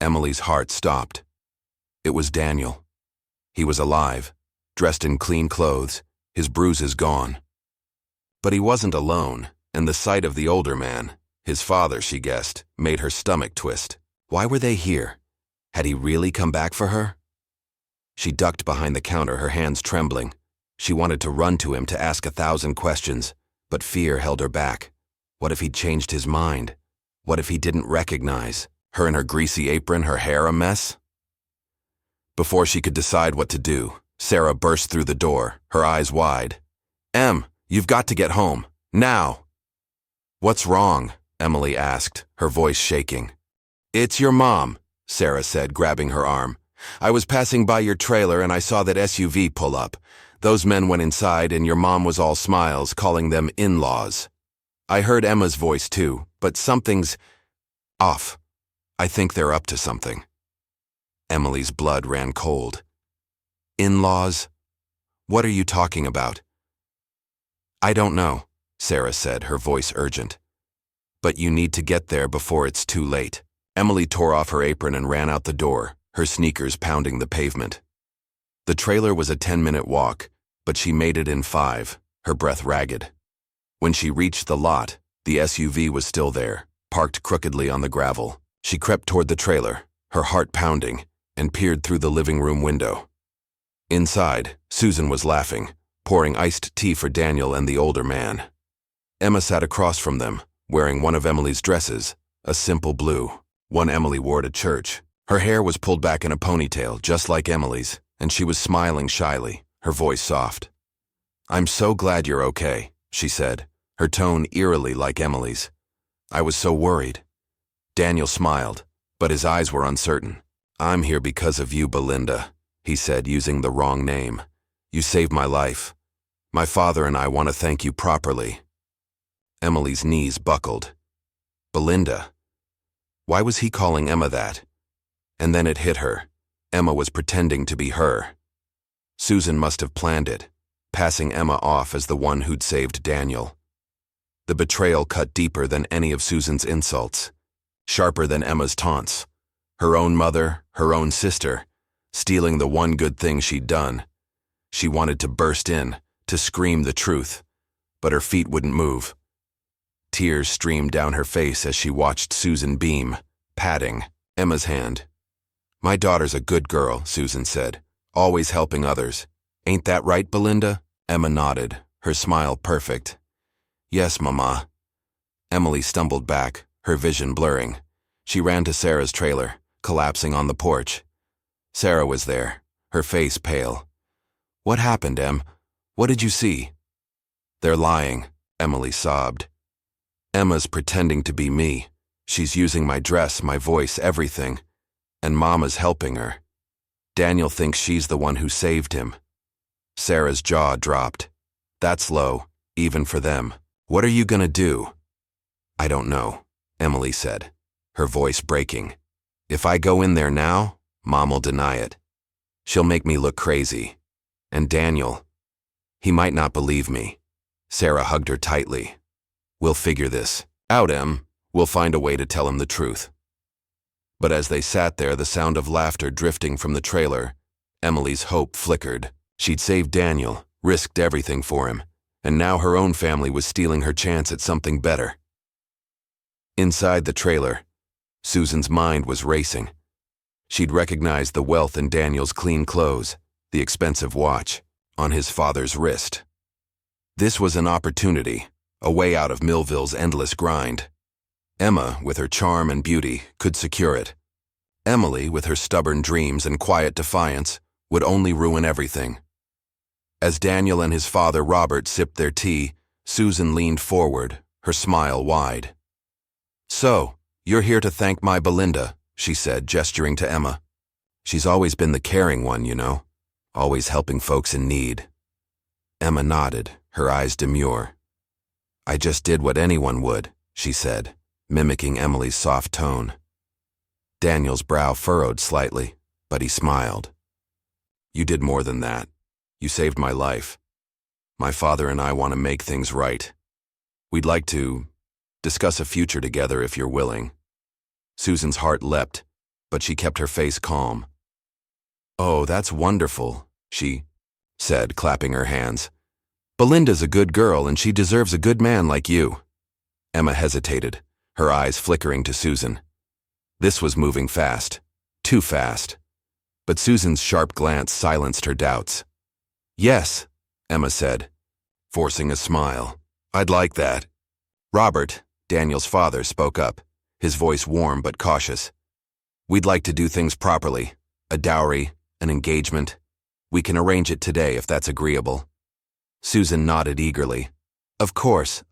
Emily's heart stopped. It was Daniel. He was alive, dressed in clean clothes, his bruises gone. But he wasn't alone, and the sight of the older man, his father, she guessed, made her stomach twist. Why were they here? Had he really come back for her? She ducked behind the counter, her hands trembling. She wanted to run to him to ask 1,000 questions, but fear held her back. What if he'd changed his mind? What if he didn't recognize her in her greasy apron, her hair a mess? Before she could decide what to do, Sarah burst through the door, her eyes wide. "Em, you've got to get home. Now!" "What's wrong?" Emily asked, her voice shaking. "It's your mom," Sarah said, grabbing her arm. "I was passing by your trailer and I saw that SUV pull up. Those men went inside and your mom was all smiles, calling them in-laws. I heard Emma's voice too, but something's off. I think they're up to something." Emily's blood ran cold. "In-laws? What are you talking about?" "I don't know," Sarah said, her voice urgent. "But you need to get there before it's too late." Emily tore off her apron and ran out the door, her sneakers pounding the pavement. The trailer was a 10-minute walk, but she made it in 5, her breath ragged. When she reached the lot, the SUV was still there, parked crookedly on the gravel. She crept toward the trailer, her heart pounding, and peered through the living room window. Inside, Susan was laughing, pouring iced tea for Daniel and the older man. Emma sat across from them, wearing one of Emily's dresses, a simple blue, one Emily wore to church. Her hair was pulled back in a ponytail, just like Emily's, and she was smiling shyly, her voice soft. "I'm so glad you're okay," she said, her tone eerily like Emily's. "I was so worried." Daniel smiled, but his eyes were uncertain. "I'm here because of you, Belinda," he said, using the wrong name. "You saved my life. My father and I want to thank you properly." Emily's knees buckled. Belinda. Why was he calling Emma that? And then it hit her. Emma was pretending to be her. Susan must have planned it, passing Emma off as the one who'd saved Daniel. The betrayal cut deeper than any of Susan's insults, sharper than Emma's taunts. Her own mother, her own sister, stealing the one good thing she'd done. She wanted to burst in, to scream the truth, but her feet wouldn't move. Tears streamed down her face as she watched Susan beam, patting Emma's hand. "My daughter's a good girl," Susan said, "always helping others. Ain't that right, Belinda?" Emma nodded, her smile perfect. "Yes, Mama." Emily stumbled back, her vision blurring. She ran to Sarah's trailer, collapsing on the porch. Sarah was there, her face pale. "What happened, Em? What did you see?" "They're lying," Emily sobbed. "Emma's pretending to be me. She's using my dress, my voice, everything. And Mama's helping her. Daniel thinks she's the one who saved him." Sarah's jaw dropped. "That's low, even for them. What are you gonna do?" "I don't know," Emily said, her voice breaking. "If I go in there now, Mom'll deny it. She'll make me look crazy. And Daniel, he might not believe me." Sarah hugged her tightly. "We'll figure this out, Em. We'll find a way to tell him the truth." But as they sat there, the sound of laughter drifting from the trailer, Emily's hope flickered. She'd saved Daniel, risked everything for him, and now her own family was stealing her chance at something better. Inside the trailer, Susan's mind was racing. She'd recognized the wealth in Daniel's clean clothes, the expensive watch, on his father's wrist. This was an opportunity, a way out of Millville's endless grind. Emma, with her charm and beauty, could secure it. Emily, with her stubborn dreams and quiet defiance, would only ruin everything. As Daniel and his father Robert sipped their tea, Susan leaned forward, her smile wide. "So, "You're here to thank my Belinda," she said, gesturing to Emma. "She's always been the caring one, you know, always helping folks in need." Emma nodded, her eyes demure. "I just did what anyone would," she said, mimicking Emily's soft tone. Daniel's brow furrowed slightly, but he smiled. "You did more than that. You saved my life. My father and I want to make things right. We'd like to discuss a future together if you're willing." Susan's heart leapt, but she kept her face calm. "Oh, that's wonderful," she said, clapping her hands. "Belinda's a good girl and she deserves a good man like you." Emma hesitated, her eyes flickering to Susan. This was moving fast, too fast. But Susan's sharp glance silenced her doubts. "Yes," Emma said, forcing a smile. "I'd like that." Robert, Daniel's father, spoke up, his voice warm but cautious. "We'd like to do things properly. A dowry, an engagement. We can arrange it today if that's agreeable." Susan nodded eagerly. Of course.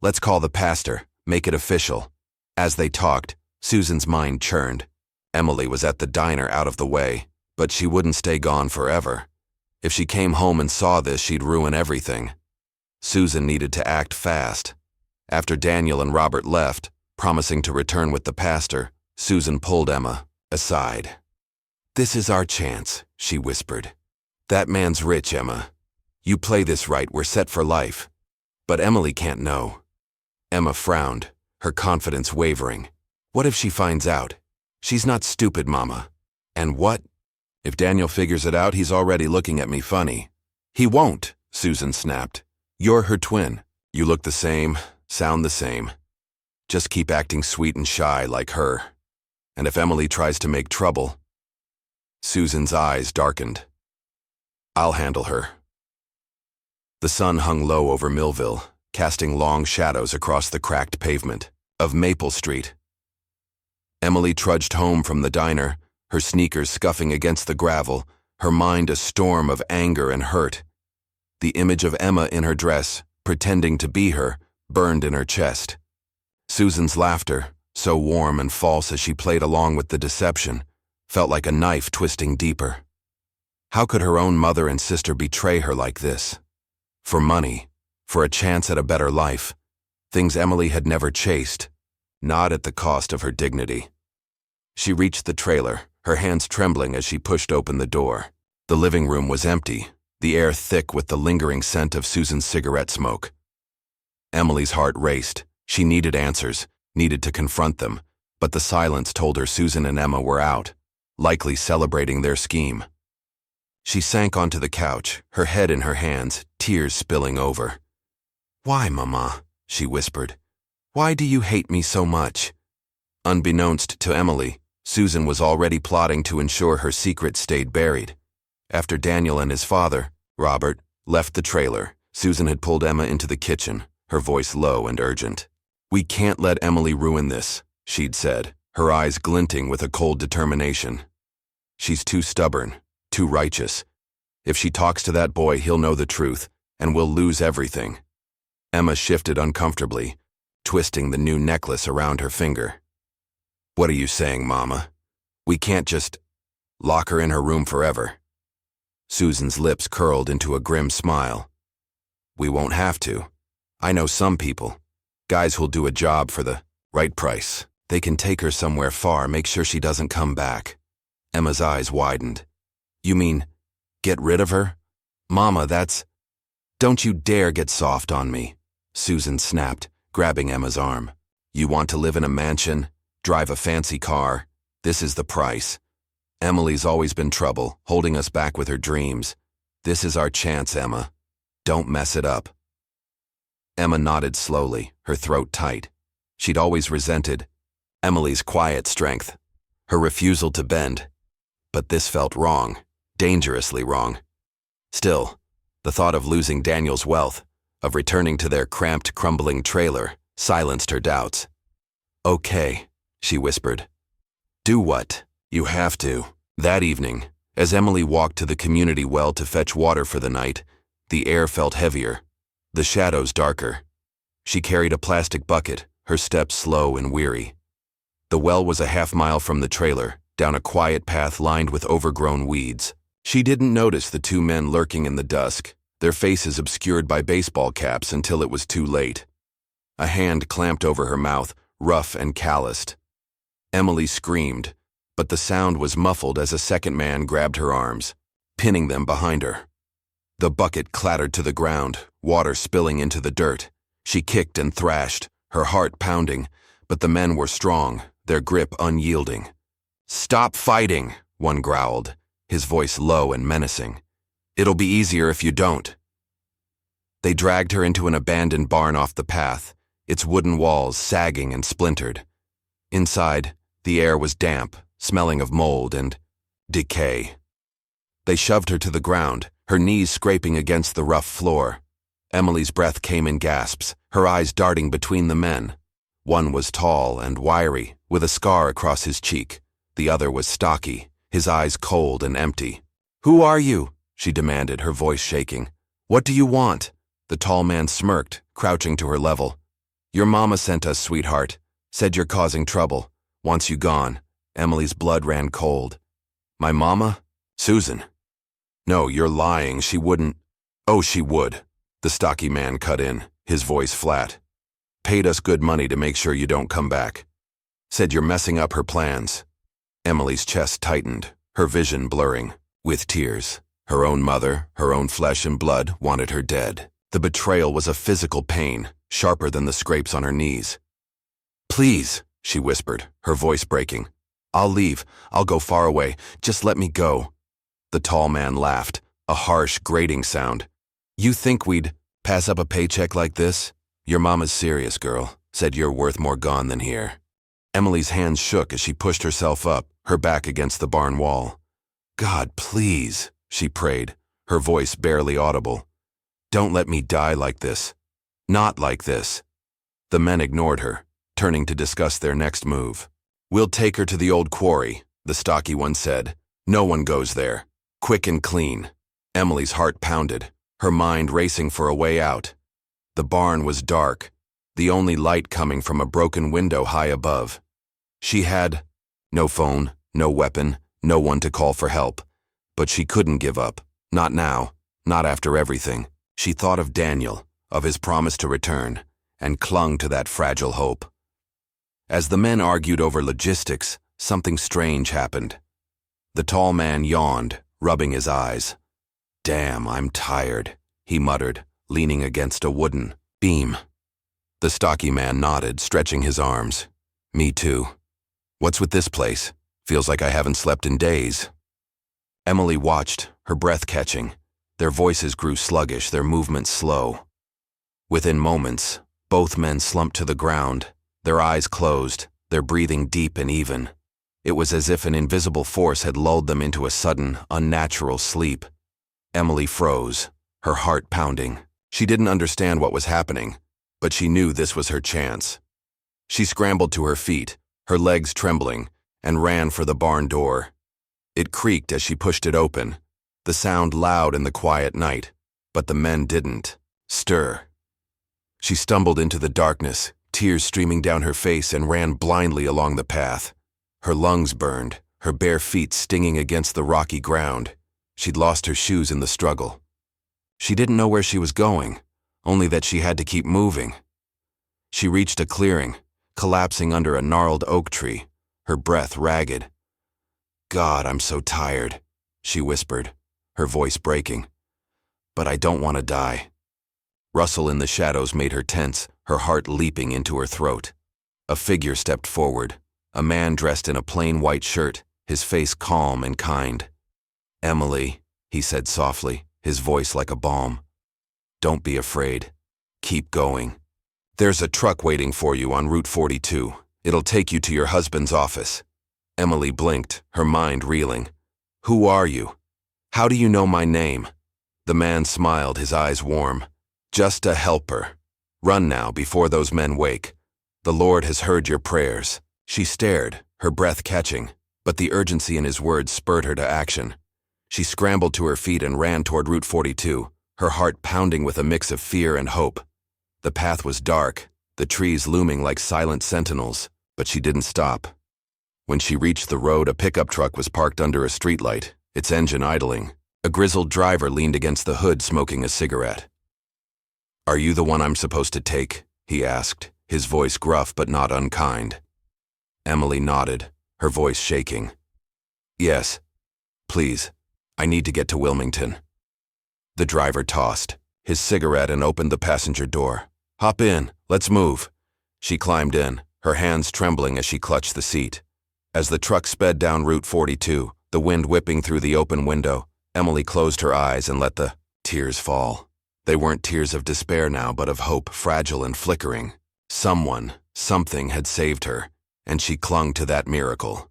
Let's call the pastor, make it official." As they talked, Susan's mind churned. Emily was at the diner out of the way, but she wouldn't stay gone forever. If she came home and saw this, she'd ruin everything. Susan needed to act fast. After Daniel and Robert left, promising to return with the pastor, Susan pulled Emma aside. "This is our chance," she whispered. "That man's rich, Emma. You play this right, we're set for life. But Emily can't know." Emma frowned, her confidence wavering. "What if she finds out? She's not stupid, Mama." "And what? If Daniel figures it out, he's already looking at me funny." "He won't," Susan snapped. "You're her twin. You look the same, sound the same. Just keep acting sweet and shy like her. And if Emily tries to make trouble..." Susan's eyes darkened. "I'll handle her." The sun hung low over Millville, casting long shadows across the cracked pavement of Maple Street. Emily trudged home from the diner, her sneakers scuffing against the gravel, her mind a storm of anger and hurt. The image of Emma in her dress, pretending to be her, burned in her chest. Susan's laughter, so warm and false as she played along with the deception, felt like a knife twisting deeper. How could her own mother and sister betray her like this? For money, for a chance at a better life, things Emily had never chased, not at the cost of her dignity. She reached the trailer, her hands trembling as she pushed open the door. The living room was empty, the air thick with the lingering scent of Susan's cigarette smoke. Emily's heart raced. She needed answers, needed to confront them, but the silence told her Susan and Emma were out, likely celebrating their scheme. She sank onto the couch, her head in her hands, tears spilling over. "Why, Mama?" she whispered. "Why do you hate me so much?" Unbeknownst to Emily, Susan was already plotting to ensure her secret stayed buried. After Daniel and his father, Robert, left the trailer, Susan had pulled Emma into the kitchen, her voice low and urgent. "We can't let Emily ruin this," she'd said, her eyes glinting with a cold determination. "She's too stubborn, too righteous. If she talks to that boy, he'll know the truth, and we'll lose everything." Emma shifted uncomfortably, twisting the new necklace around her finger. "What are you saying, Mama? We can't just lock her in her room forever." Susan's lips curled into a grim smile. "We won't have to. I know some people, guys who'll do a job for the right price. They can take her somewhere far, make sure she doesn't come back." Emma's eyes widened. "You mean, get rid of her? Mama, that's..." "Don't you dare get soft on me," Susan snapped, grabbing Emma's arm. "You want to live in a mansion, drive a fancy car. This is the price. Emily's always been trouble, holding us back with her dreams. This is our chance, Emma. Don't mess it up." Emma nodded slowly, her throat tight. She'd always resented Emily's quiet strength, her refusal to bend. But this felt wrong, dangerously wrong. Still, the thought of losing Daniel's wealth, of returning to their cramped, crumbling trailer, silenced her doubts. "Okay," she whispered. "Do what you have to." That evening, as Emily walked to the community well to fetch water for the night, the air felt heavier, the shadows darker. She carried a plastic bucket, her steps slow and weary. The well was a half-mile from the trailer, down a quiet path lined with overgrown weeds. She didn't notice the two men lurking in the dusk, their faces obscured by baseball caps until it was too late. A hand clamped over her mouth, rough and calloused. Emily screamed, but the sound was muffled as a second man grabbed her arms, pinning them behind her. The bucket clattered to the ground, water spilling into the dirt. She kicked and thrashed, her heart pounding, but the men were strong, their grip unyielding. "Stop fighting," one growled, his voice low and menacing. "It'll be easier if you don't." They dragged her into an abandoned barn off the path, its wooden walls sagging and splintered. Inside, the air was damp, smelling of mold and decay. They shoved her to the ground, her knees scraping against the rough floor. Emily's breath came in gasps, her eyes darting between the men. One was tall and wiry, with a scar across his cheek. The other was stocky, his eyes cold and empty. "Who are you?" she demanded, her voice shaking. "What do you want?" The tall man smirked, crouching to her level. "Your mama sent us, sweetheart. Said you're causing trouble. Wants you gone." Emily's blood ran cold. "My mama? Susan?" "No, you're lying. She wouldn't." "Oh, she would." The stocky man cut in, his voice flat. "Paid us good money to make sure you don't come back. Said you're messing up her plans." Emily's chest tightened, her vision blurring, with tears. Her own mother, her own flesh and blood, wanted her dead. The betrayal was a physical pain, sharper than the scrapes on her knees. "Please," she whispered, her voice breaking. "I'll leave. I'll go far away. Just let me go." The tall man laughed, a harsh, grating sound. "You think we'd pass up a paycheck like this? Your mama's serious, girl. Said you're worth more gone than here." Emily's hands shook as she pushed herself up, her back against the barn wall. "God, please," she prayed, her voice barely audible. "Don't let me die like this. Not like this." The men ignored her, turning to discuss their next move. "We'll take her to the old quarry," the stocky one said. "No one goes there. Quick and clean." Emily's heart pounded, her mind racing for a way out. The barn was dark, the only light coming from a broken window high above. She had no phone, no weapon, no one to call for help. But she couldn't give up. Not now, not after everything. She thought of Daniel, of his promise to return, and clung to that fragile hope. As the men argued over logistics, something strange happened. The tall man yawned, rubbing his eyes. "Damn, I'm tired," he muttered, leaning against a wooden beam. The stocky man nodded, stretching his arms. "Me too. What's with this place? Feels like I haven't slept in days." Emily watched, her breath catching. Their voices grew sluggish, their movements slow. Within moments, both men slumped to the ground, their eyes closed, their breathing deep and even. It was as if an invisible force had lulled them into a sudden, unnatural sleep. Emily froze, her heart pounding. She didn't understand what was happening, but she knew this was her chance. She scrambled to her feet, her legs trembling, and ran for the barn door. It creaked as she pushed it open, the sound loud in the quiet night, but the men didn't stir. She stumbled into the darkness, tears streaming down her face, and ran blindly along the path. Her lungs burned, her bare feet stinging against the rocky ground. She'd lost her shoes in the struggle. She didn't know where she was going, only that she had to keep moving. She reached a clearing, collapsing under a gnarled oak tree, her breath ragged. "God, I'm so tired," she whispered, her voice breaking. "But I don't want to die." Rustle in the shadows made her tense, her heart leaping into her throat. A figure stepped forward, a man dressed in a plain white shirt, his face calm and kind. "Emily," he said softly, his voice like a balm. "Don't be afraid. Keep going. There's a truck waiting for you on Route 42. It'll take you to your husband's office." Emily blinked, her mind reeling. "Who are you? How do you know my name?" The man smiled, his eyes warm. "Just a helper. Run now before those men wake. The Lord has heard your prayers." She stared, her breath catching, but the urgency in his words spurred her to action. She scrambled to her feet and ran toward Route 42, her heart pounding with a mix of fear and hope. The path was dark, the trees looming like silent sentinels, but she didn't stop. When she reached the road, a pickup truck was parked under a streetlight, its engine idling. A grizzled driver leaned against the hood smoking a cigarette. "Are you the one I'm supposed to take?" he asked, his voice gruff but not unkind. Emily nodded, her voice shaking. "Yes. Please, I need to get to Wilmington." The driver tossed his cigarette and opened the passenger door. "Hop in, let's move." She climbed in, her hands trembling as she clutched the seat. As the truck sped down Route 42, the wind whipping through the open window, Emily closed her eyes and let the tears fall. They weren't tears of despair now, but of hope, fragile and flickering. Something had saved her, and she clung to that miracle.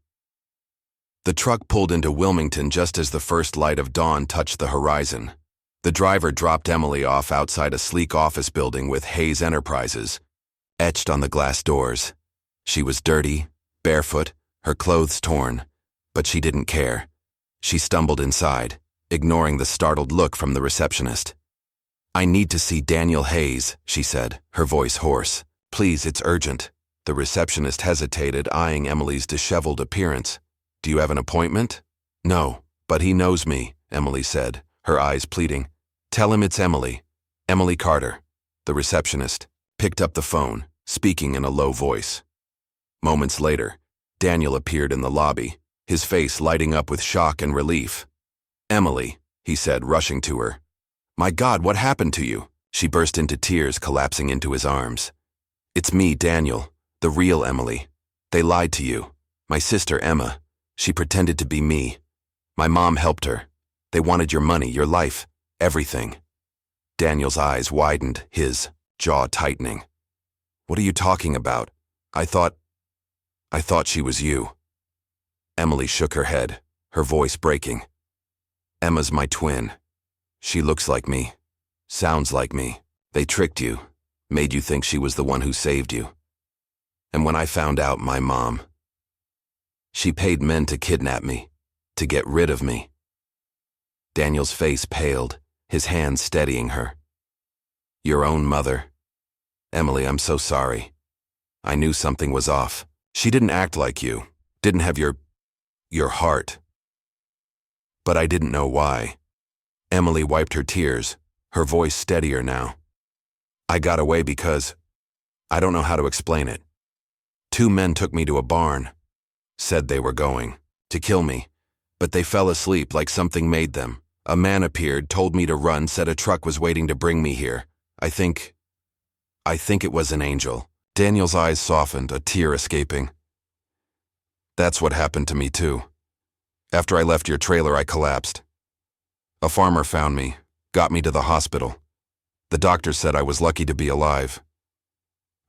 The truck pulled into Wilmington just as the first light of dawn touched the horizon. The driver dropped Emily off outside a sleek office building with Hayes Enterprises etched on the glass doors. She was dirty, barefoot, her clothes torn, but she didn't care. She stumbled inside, ignoring the startled look from the receptionist. "I need to see Daniel Hayes," she said, her voice hoarse. "Please, it's urgent." The receptionist hesitated, eyeing Emily's disheveled appearance. "Do you have an appointment?" "No, but he knows me," Emily said, her eyes pleading. "Tell him it's Emily. Emily Carter." The receptionist picked up the phone, speaking in a low voice. Moments later, Daniel appeared in the lobby, his face lighting up with shock and relief. "Emily," he said, rushing to her. "My God, what happened to you?" She burst into tears, collapsing into his arms. "It's me, Daniel, the real Emily. They lied to you. My sister, Emma. She pretended to be me. My mom helped her. They wanted your money, your life, everything." Daniel's eyes widened, his jaw tightening. "What are you talking about? I thought she was you." Emily shook her head, her voice breaking. "Emma's my twin. She looks like me, sounds like me. They tricked you, made you think she was the one who saved you. And when I found out, my mom, she paid men to kidnap me, to get rid of me." Daniel's face paled, his hands steadying her. "Your own mother? Emily, I'm so sorry. I knew something was off. She didn't act like you, didn't have your heart. But I didn't know why." Emily wiped her tears, her voice steadier now. "I got away because I don't know how to explain it. 2 men took me to a barn, said they were going to kill me, but they fell asleep like something made them. A man appeared, told me to run, said a truck was waiting to bring me here. I think it was an angel." Daniel's eyes softened, a tear escaping. "That's what happened to me too. After I left your trailer, I collapsed. A farmer found me, got me to the hospital. The doctor said I was lucky to be alive.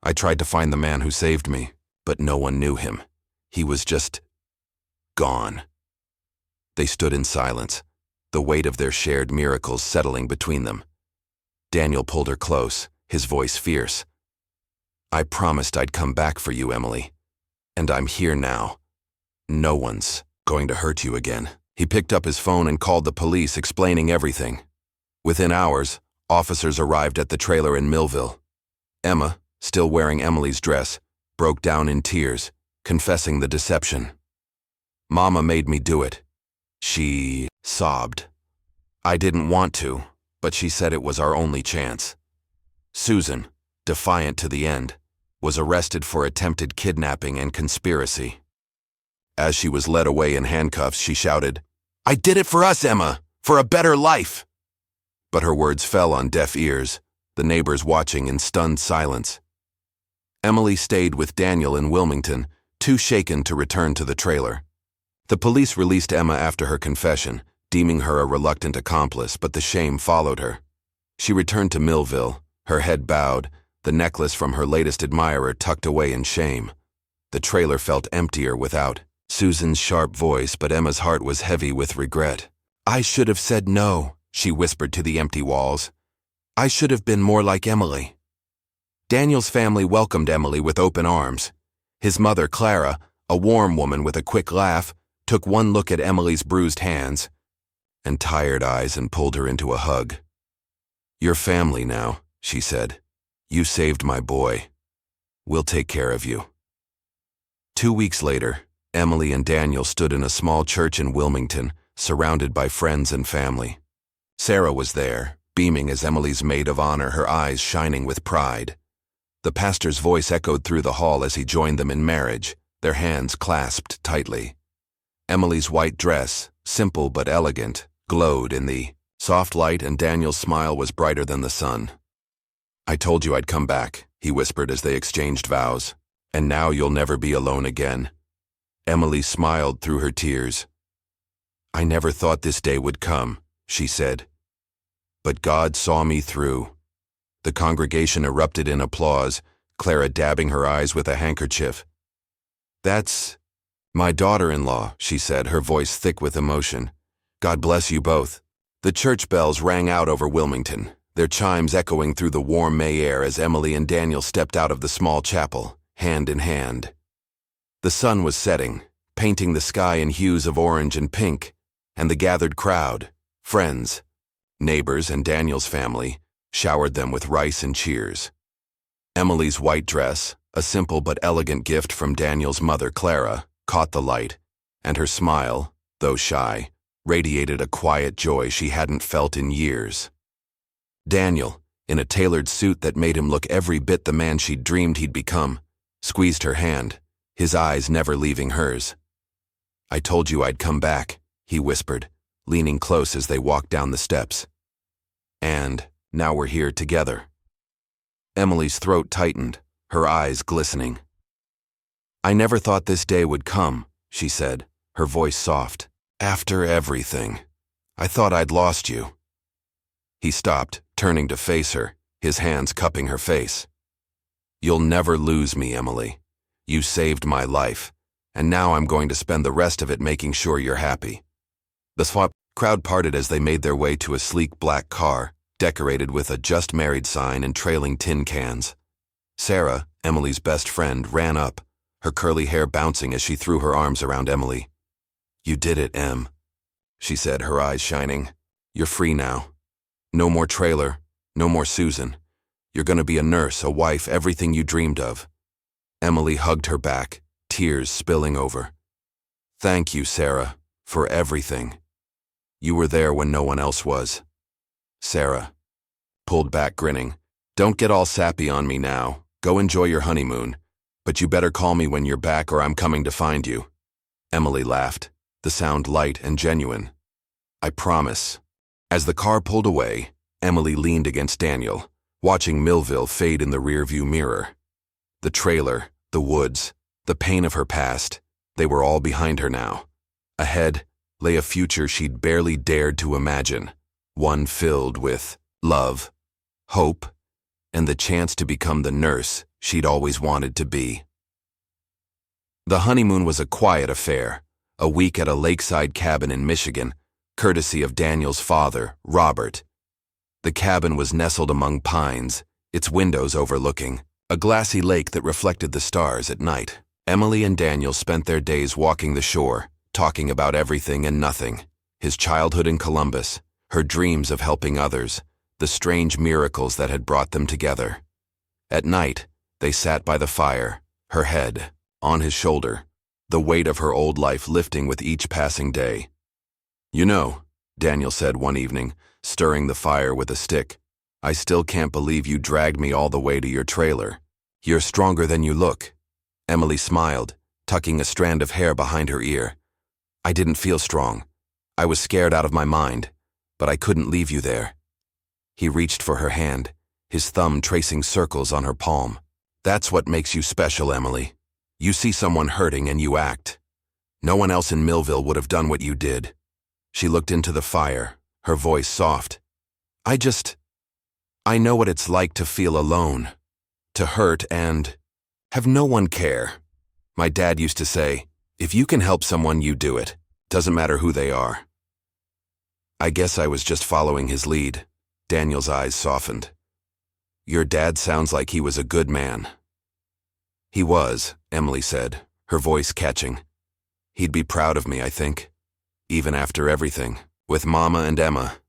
I tried to find the man who saved me, but no one knew him. He was just gone." They stood in silence, the weight of their shared miracles settling between them. Daniel pulled her close, his voice fierce. "I promised I'd come back for you, Emily. And I'm here now. No one's going to hurt you again." He picked up his phone and called the police, explaining everything. Within hours, officers arrived at the trailer in Millville. Emma, still wearing Emily's dress, broke down in tears, confessing the deception. "Mama made me do it," she sobbed. "I didn't want to, but she said it was our only chance." Susan, defiant to the end, was arrested for attempted kidnapping and conspiracy. As she was led away in handcuffs, she shouted, "I did it for us, Emma, for a better life." But her words fell on deaf ears, the neighbors watching in stunned silence. Emily stayed with Daniel in Wilmington, too shaken to return to the trailer. The police released Emma after her confession, deeming her a reluctant accomplice, but the shame followed her. She returned to Millville, her head bowed, the necklace from her latest admirer tucked away in shame. The trailer felt emptier without Susan's sharp voice, but Emma's heart was heavy with regret. "I should have said no," she whispered to the empty walls. "I should have been more like Emily." Daniel's family welcomed Emily with open arms. His mother, Clara, a warm woman with a quick laugh, took one look at Emily's bruised hands and tired eyes and pulled her into a hug. "You're family now," she said. "You saved my boy." We'll take care of you." 2 weeks later, Emily and Daniel stood in a small church in Wilmington, surrounded by friends and family. Sarah was there, beaming as Emily's maid of honor, her eyes shining with pride. The pastor's voice echoed through the hall as he joined them in marriage, their hands clasped tightly. Emily's white dress, simple but elegant, glowed in the soft light, and Daniel's smile was brighter than the sun. "I told you I'd come back," he whispered as they exchanged vows. "And now you'll never be alone again." Emily smiled through her tears. "I never thought this day would come," she said. "But God saw me through." The congregation erupted in applause, Clara dabbing her eyes with a handkerchief. "That's my daughter-in-law," she said, her voice thick with emotion. "God bless you both." The church bells rang out over Wilmington, their chimes echoing through the warm May air as Emily and Daniel stepped out of the small chapel, hand in hand. The sun was setting, painting the sky in hues of orange and pink, and the gathered crowd, friends, neighbors, and Daniel's family, showered them with rice and cheers. Emily's white dress, a simple but elegant gift from Daniel's mother, Clara, caught the light, and her smile, though shy, radiated a quiet joy she hadn't felt in years. Daniel, in a tailored suit that made him look every bit the man she'd dreamed he'd become, squeezed her hand, his eyes never leaving hers. "I told you I'd come back," he whispered, leaning close as they walked down the steps. "And now we're here together." Emily's throat tightened, her eyes glistening. "I never thought this day would come," she said, her voice soft. "After everything, I thought I'd lost you." He stopped, turning to face her, his hands cupping her face. "You'll never lose me, Emily. You saved my life, and now I'm going to spend the rest of it making sure you're happy." The crowd parted as they made their way to a sleek black car, decorated with a "Just Married" sign and trailing tin cans. Sarah, Emily's best friend, ran up, her curly hair bouncing as she threw her arms around Emily. "You did it, Em," she said, her eyes shining. "You're free now. No more trailer, no more Susan. You're going to be a nurse, a wife, everything you dreamed of." Emily hugged her back, tears spilling over. "Thank you, Sarah, for everything. You were there when no one else was." Sarah pulled back, grinning. "Don't get all sappy on me now. Go enjoy your honeymoon. But you better call me when you're back or I'm coming to find you." Emily laughed, the sound light and genuine. "I promise." As the car pulled away, Emily leaned against Daniel, watching Millville fade in the rearview mirror. The trailer, the woods, the pain of her past, they were all behind her now. Ahead lay a future she'd barely dared to imagine, one filled with love, hope, and the chance to become the nurse she'd always wanted to be. The honeymoon was a quiet affair, a week at a lakeside cabin in Michigan, courtesy of Daniel's father, Robert. The cabin was nestled among pines, its windows overlooking a glassy lake that reflected the stars at night. Emily and Daniel spent their days walking the shore, talking about everything and nothing, his childhood in Columbus, her dreams of helping others, the strange miracles that had brought them together. At night, they sat by the fire, her head on his shoulder, the weight of her old life lifting with each passing day. "You know," Daniel said one evening, stirring the fire with a stick, "I still can't believe you dragged me all the way to your trailer. You're stronger than you look." Emily smiled, tucking a strand of hair behind her ear. "I didn't feel strong. I was scared out of my mind, but I couldn't leave you there." He reached for her hand, his thumb tracing circles on her palm. "That's what makes you special, Emily. You see someone hurting and you act. No one else in Millville would have done what you did." She looked into the fire, her voice soft. I know what it's like to feel alone, to hurt and have no one care. My dad used to say, if you can help someone, you do it. Doesn't matter who they are." "I guess I was just following his lead." Daniel's eyes softened. "Your dad sounds like he was a good man." "He was," Emily said, her voice catching. "He'd be proud of me, I think. Even after everything, with Mama and Emma."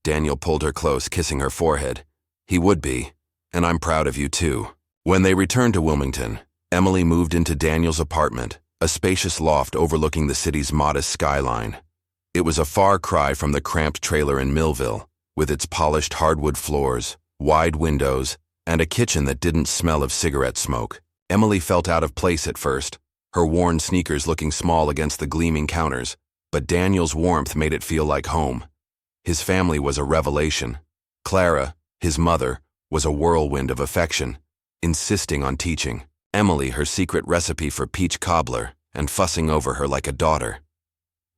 Daniel pulled her close, kissing her forehead. "He would be, and I'm proud of you too." When they returned to Wilmington, Emily moved into Daniel's apartment, a spacious loft overlooking the city's modest skyline. It was a far cry from the cramped trailer in Millville, with its polished hardwood floors, wide windows, and a kitchen that didn't smell of cigarette smoke. Emily felt out of place at first, her worn sneakers looking small against the gleaming counters, but Daniel's warmth made it feel like home. His family was a revelation. Clara, his mother, was a whirlwind of affection, insisting on teaching Emily her secret recipe for peach cobbler and fussing over her like a daughter.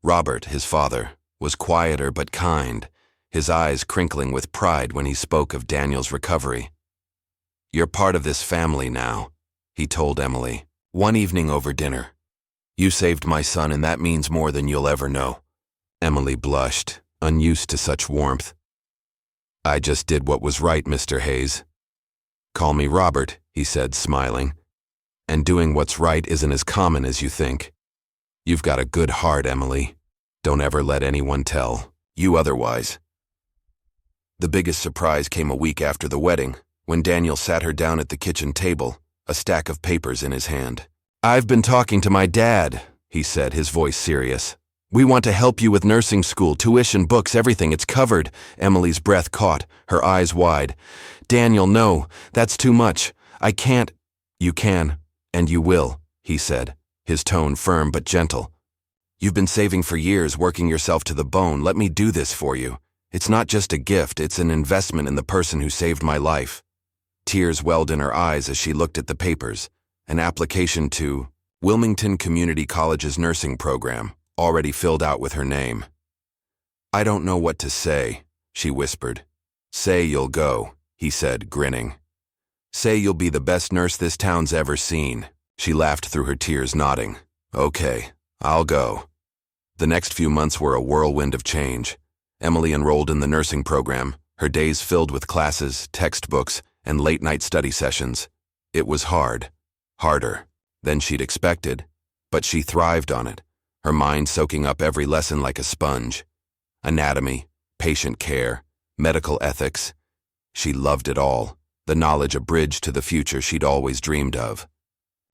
Robert, his father, was quieter but kind, his eyes crinkling with pride when he spoke of Daniel's recovery. "You're part of this family now," he told Emily, one evening over dinner. "You saved my son, and that means more than you'll ever know." Emily blushed, unused to such warmth. "I just did what was right, Mr. Hayes." "Call me Robert," he said, smiling. "And doing what's right isn't as common as you think. You've got a good heart, Emily. Don't ever let anyone tell you otherwise." The biggest surprise came a week after the wedding, when Daniel sat her down at the kitchen table, a stack of papers in his hand. "I've been talking to my dad," he said, his voice serious. "We want to help you with nursing school, tuition, books, everything. It's covered." Emily's breath caught, her eyes wide. "Daniel, no, that's too much. I can't." "You can, and you will," he said, his tone firm but gentle. "You've been saving for years, working yourself to the bone. Let me do this for you. It's not just a gift, it's an investment in the person who saved my life." Tears welled in her eyes as she looked at the papers, an application to Wilmington Community College's nursing program, already filled out with her name. "I don't know what to say," she whispered. "Say you'll go," he said, grinning. "Say you'll be the best nurse this town's ever seen." She laughed through her tears, nodding. "Okay, I'll go." The next few months were a whirlwind of change. Emily enrolled in the nursing program, her days filled with classes, textbooks, and late-night study sessions. It was hard, harder than she'd expected, but she thrived on it, her mind soaking up every lesson like a sponge. Anatomy, patient care, medical ethics. She loved it all, the knowledge a bridge to the future she'd always dreamed of.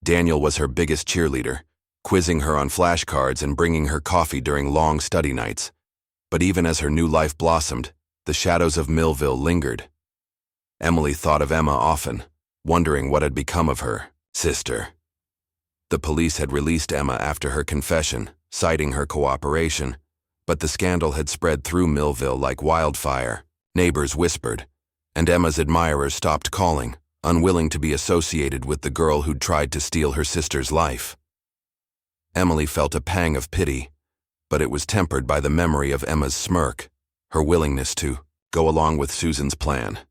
Daniel was her biggest cheerleader, quizzing her on flashcards and bringing her coffee during long study nights. But even as her new life blossomed, the shadows of Millville lingered. Emily thought of Emma often, wondering what had become of her sister. The police had released Emma after her confession, citing her cooperation, but the scandal had spread through Millville like wildfire. Neighbors whispered, and Emma's admirers stopped calling, unwilling to be associated with the girl who'd tried to steal her sister's life. Emily felt a pang of pity, but it was tempered by the memory of Emma's smirk, her willingness to go along with Susan's plan.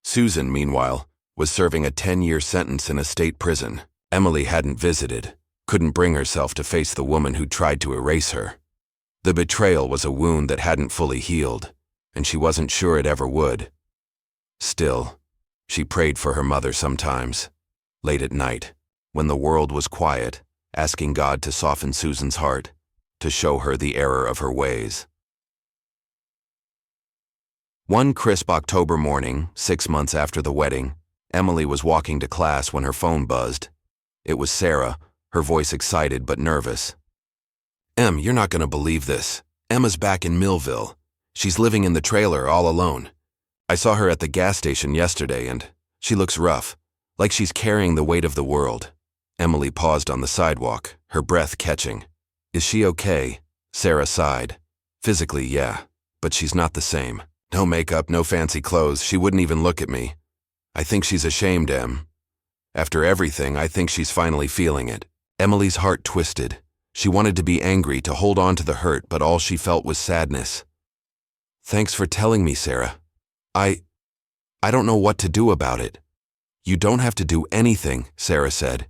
Susan, meanwhile, was serving a 10-year sentence in a state prison. Emily hadn't visited, couldn't bring herself to face the woman who tried to erase her. The betrayal was a wound that hadn't fully healed, and she wasn't sure it ever would. Still, she prayed for her mother sometimes, late at night, when the world was quiet, asking God to soften Susan's heart, to show her the error of her ways. One crisp October morning, 6 months after the wedding, Emily was walking to class when her phone buzzed. It was Sarah, her voice excited but nervous. "Em, you're not going to believe this. Emma's back in Millville. She's living in the trailer all alone. I saw her at the gas station yesterday and she looks rough, like she's carrying the weight of the world." Emily paused on the sidewalk, her breath catching. "Is she okay?" Sarah sighed. "Physically, yeah, but she's not the same. No makeup, no fancy clothes, she wouldn't even look at me. I think she's ashamed, Em. After everything, I think she's finally feeling it." Emily's heart twisted. She wanted to be angry, to hold on to the hurt, but all she felt was sadness. "Thanks for telling me, Sarah. I don't know what to do about it." "You don't have to do anything," Sarah said.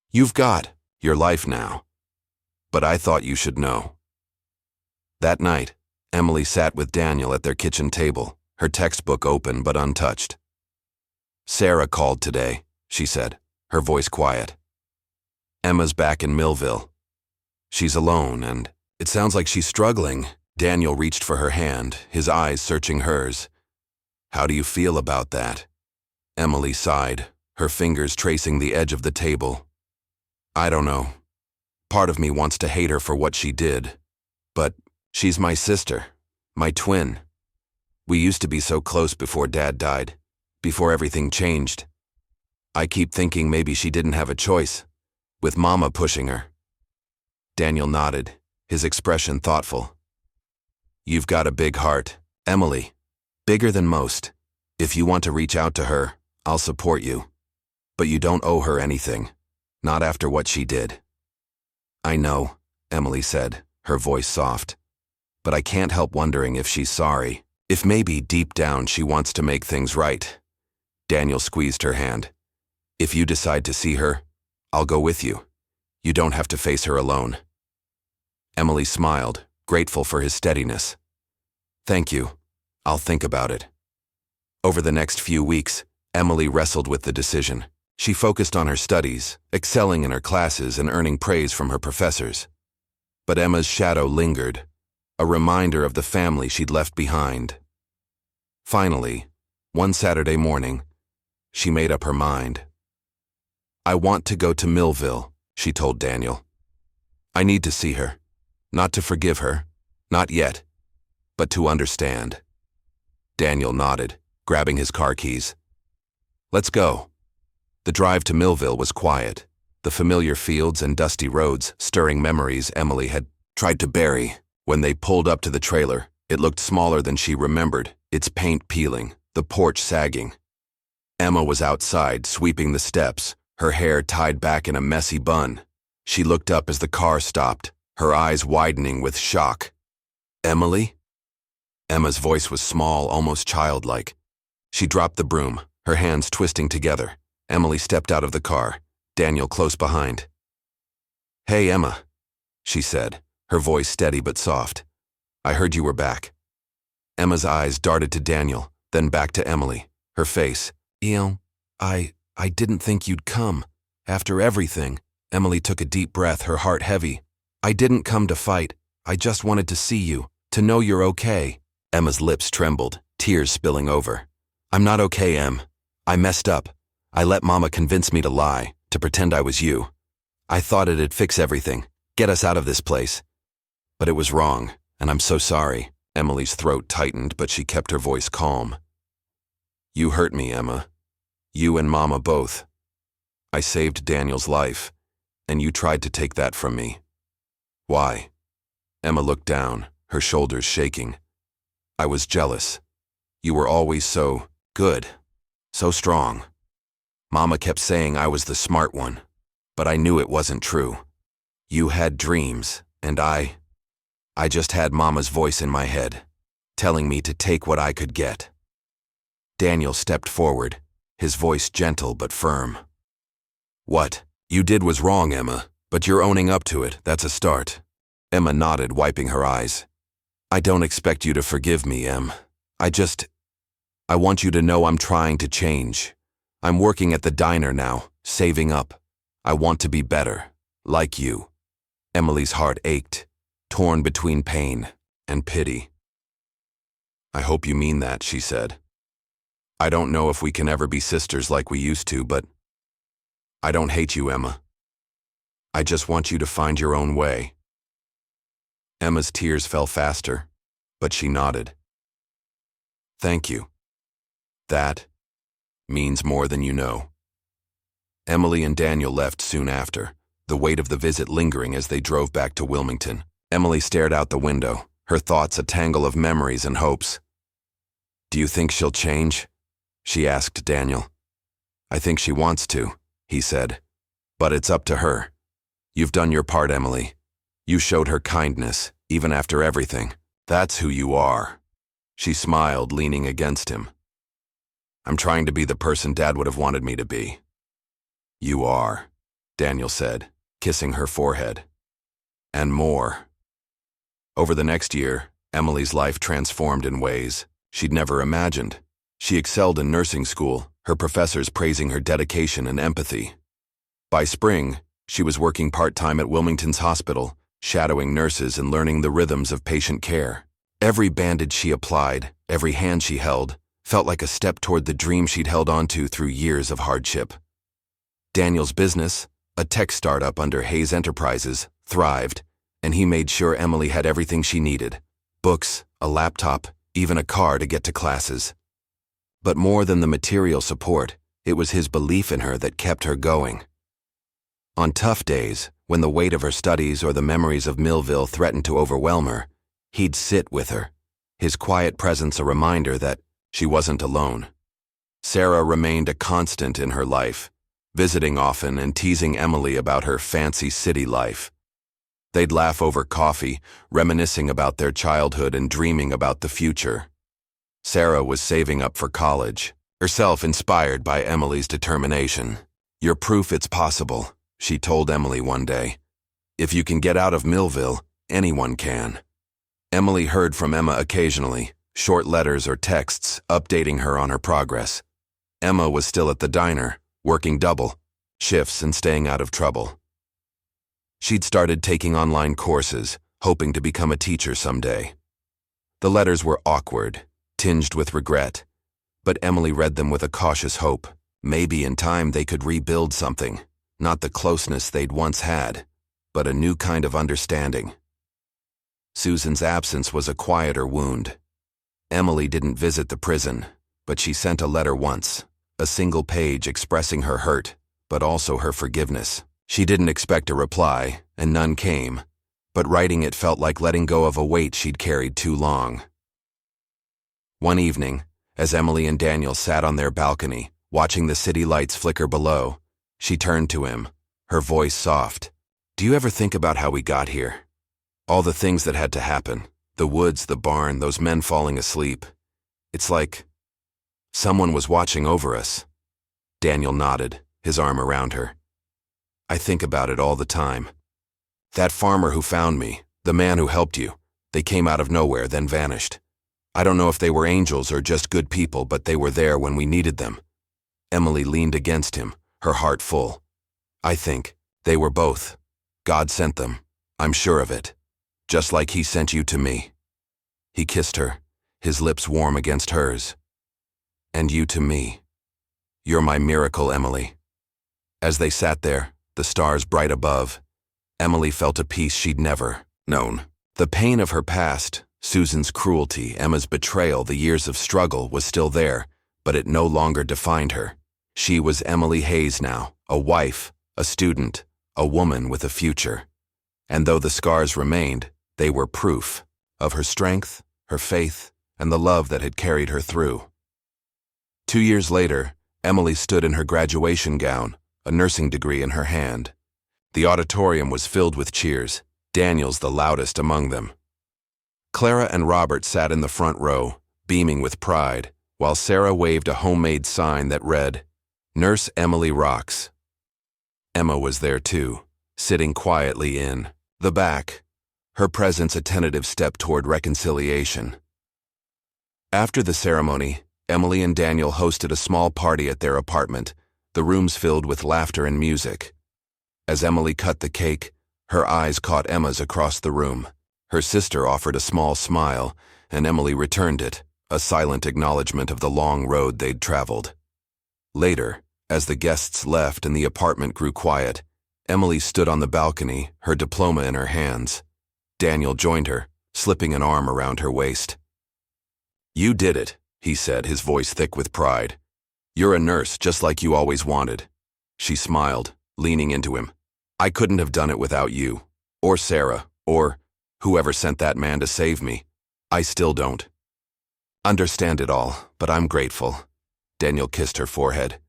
"You've got your life now. But I thought you should know." That night, Emily sat with Daniel at their kitchen table, her textbook open but untouched. "Sarah called today," she said, her voice quiet. "Emma's back in Millville. She's alone, and it sounds like she's struggling." Daniel reached for her hand, his eyes searching hers. "How do you feel about that?" Emily sighed, her fingers tracing the edge of the table. I don't know. Part of me wants to hate her for what she did. But she's my sister, my twin. We used to be so close before Dad died, before everything changed. I keep thinking maybe she didn't have a choice, with Mama pushing her. Daniel nodded, his expression thoughtful. You've got a big heart, Emily. Bigger than most. If you want to reach out to her, I'll support you. But you don't owe her anything, not after what she did. I know, Emily said, her voice soft. But I can't help wondering if she's sorry, if maybe deep down she wants to make things right. Daniel squeezed her hand. If you decide to see her, I'll go with you. You don't have to face her alone. Emily smiled, grateful for his steadiness. Thank you. I'll think about it. Over the next few weeks, Emily wrestled with the decision. She focused on her studies, excelling in her classes and earning praise from her professors. But Emma's shadow lingered, a reminder of the family she'd left behind. Finally, one Saturday morning, she made up her mind. I want to go to Millville, she told Daniel. I need to see her. Not to forgive her, not yet, but to understand. Daniel nodded, grabbing his car keys. Let's go. The drive to Millville was quiet, the familiar fields and dusty roads stirring memories Emily had tried to bury. When they pulled up to the trailer, it looked smaller than she remembered, its paint peeling, the porch sagging. Emma was outside, sweeping the steps, her hair tied back in a messy bun. She looked up as the car stopped, her eyes widening with shock. Emily? Emma's voice was small, almost childlike. She dropped the broom, her hands twisting together. Emily stepped out of the car, Daniel close behind. Hey, Emma, she said, her voice steady but soft. I heard you were back. Emma's eyes darted to Daniel, then back to Emily, her face. I didn't think you'd come. After everything. Emily took a deep breath, her heart heavy. I didn't come to fight. I just wanted to see you, to know you're okay. Emma's lips trembled, tears spilling over. I'm not okay, Em. I messed up. I let Mama convince me to lie, to pretend I was you. I thought it'd fix everything, get us out of this place. But it was wrong, and I'm so sorry. Emily's throat tightened, but she kept her voice calm. You hurt me, Emma. You and Mama both. I saved Daniel's life, and you tried to take that from me. Why? Emma looked down, her shoulders shaking. I was jealous. You were always so good, so strong. Mama kept saying I was the smart one, but I knew it wasn't true. You had dreams, and I just had Mama's voice in my head, telling me to take what I could get. Daniel stepped forward, his voice gentle but firm. What you did was wrong, Emma, but you're owning up to it. That's a start. Emma nodded, wiping her eyes. I don't expect you to forgive me, Em. I want you to know I'm trying to change. I'm working at the diner now, saving up. I want to be better, like you. Emily's heart ached, torn between pain and pity. I hope you mean that, she said. I don't know if we can ever be sisters like we used to, but I don't hate you, Emma. I just want you to find your own way. Emma's tears fell faster, but she nodded. Thank you. That means more than you know. Emily and Daniel left soon after, the weight of the visit lingering as they drove back to Wilmington. Emily stared out the window, her thoughts a tangle of memories and hopes. Do you think she'll change? She asked Daniel. I think she wants to, he said. But it's up to her. You've done your part, Emily. You showed her kindness, even after everything. That's who you are. She smiled, leaning against him. I'm trying to be the person Dad would have wanted me to be. You are, Daniel said, kissing her forehead. And more. Over the next year, Emily's life transformed in ways she'd never imagined. She excelled in nursing school, her professors praising her dedication and empathy. By spring, she was working part-time at Wilmington's hospital, shadowing nurses and learning the rhythms of patient care. Every bandage she applied, every hand she held, felt like a step toward the dream she'd held onto through years of hardship. Daniel's business, a tech startup under Hayes Enterprises, thrived, and he made sure Emily had everything she needed: books, a laptop, even a car to get to classes. But more than the material support, it was his belief in her that kept her going. On tough days, when the weight of her studies or the memories of Millville threatened to overwhelm her, he'd sit with her, his quiet presence a reminder that she wasn't alone. Sarah remained a constant in her life, visiting often and teasing Emily about her fancy city life. They'd laugh over coffee, reminiscing about their childhood and dreaming about the future. Sarah was saving up for college, herself inspired by Emily's determination. "You're proof it's possible," she told Emily one day. "If you can get out of Millville, anyone can." Emily heard from Emma occasionally, short letters or texts updating her on her progress. Emma was still at the diner, working double shifts and staying out of trouble. She'd started taking online courses, hoping to become a teacher someday. The letters were awkward, tinged with regret, but Emily read them with a cautious hope. Maybe in time they could rebuild something, not the closeness they'd once had, but a new kind of understanding. Susan's absence was a quieter wound. Emily didn't visit the prison, but she sent a letter once, a single page expressing her hurt, but also her forgiveness. She didn't expect a reply, and none came, but writing it felt like letting go of a weight she'd carried too long. One evening, as Emily and Daniel sat on their balcony, watching the city lights flicker below, she turned to him, her voice soft. "Do you ever think about how we got here? All the things that had to happen, the woods, the barn, those men falling asleep. It's like someone was watching over us." Daniel nodded, his arm around her. "I think about it all the time. That farmer who found me, the man who helped you, they came out of nowhere, then vanished. I don't know if they were angels or just good people, but they were there when we needed them." Emily leaned against him, her heart full. "I think they were both. God sent them. I'm sure of it. Just like he sent you to me." He kissed her, his lips warm against hers. "And you to me. You're my miracle, Emily." As they sat there, the stars bright above, Emily felt a peace she'd never known. The pain of her past, Susan's cruelty, Emma's betrayal, the years of struggle, was still there, but it no longer defined her. She was Emily Hayes now, a wife, a student, a woman with a future. And though the scars remained, they were proof of her strength, her faith, and the love that had carried her through. 2 years later, Emily stood in her graduation gown, a nursing degree in her hand. The auditorium was filled with cheers, Daniel's the loudest among them. Clara and Robert sat in the front row, beaming with pride, while Sarah waved a homemade sign that read, "Nurse Emily Rocks." Emma was there too, sitting quietly in the back, her presence a tentative step toward reconciliation. After the ceremony, Emily and Daniel hosted a small party at their apartment, the rooms filled with laughter and music. As Emily cut the cake, her eyes caught Emma's across the room. Her sister offered a small smile, and Emily returned it, a silent acknowledgement of the long road they'd traveled. Later, as the guests left and the apartment grew quiet, Emily stood on the balcony, her diploma in her hands. Daniel joined her, slipping an arm around her waist. "You did it," he said, his voice thick with pride. "You're a nurse, just like you always wanted." She smiled, leaning into him. "I couldn't have done it without you, or Sarah, or whoever sent that man to save me. I still don't understand it all, but I'm grateful." Daniel kissed her forehead.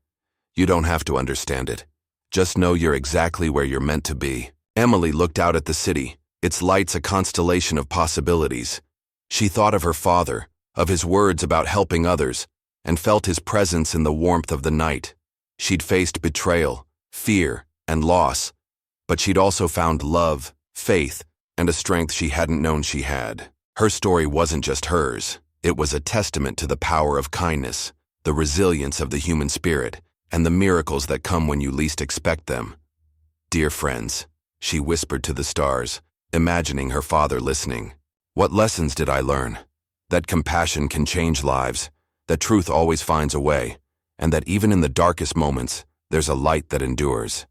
"You don't have to understand it. Just know you're exactly where you're meant to be." Emily looked out at the city, its lights a constellation of possibilities. She thought of her father, of his words about helping others, and felt his presence in the warmth of the night. She'd faced betrayal, fear, and loss, but she'd also found love, faith, and a strength she hadn't known she had. Her story wasn't just hers. It was a testament to the power of kindness, the resilience of the human spirit, and the miracles that come when you least expect them. "Dear friends," she whispered to the stars, imagining her father listening. "What lessons did I learn? That compassion can change lives, that truth always finds a way, and that even in the darkest moments, There's a light that endures.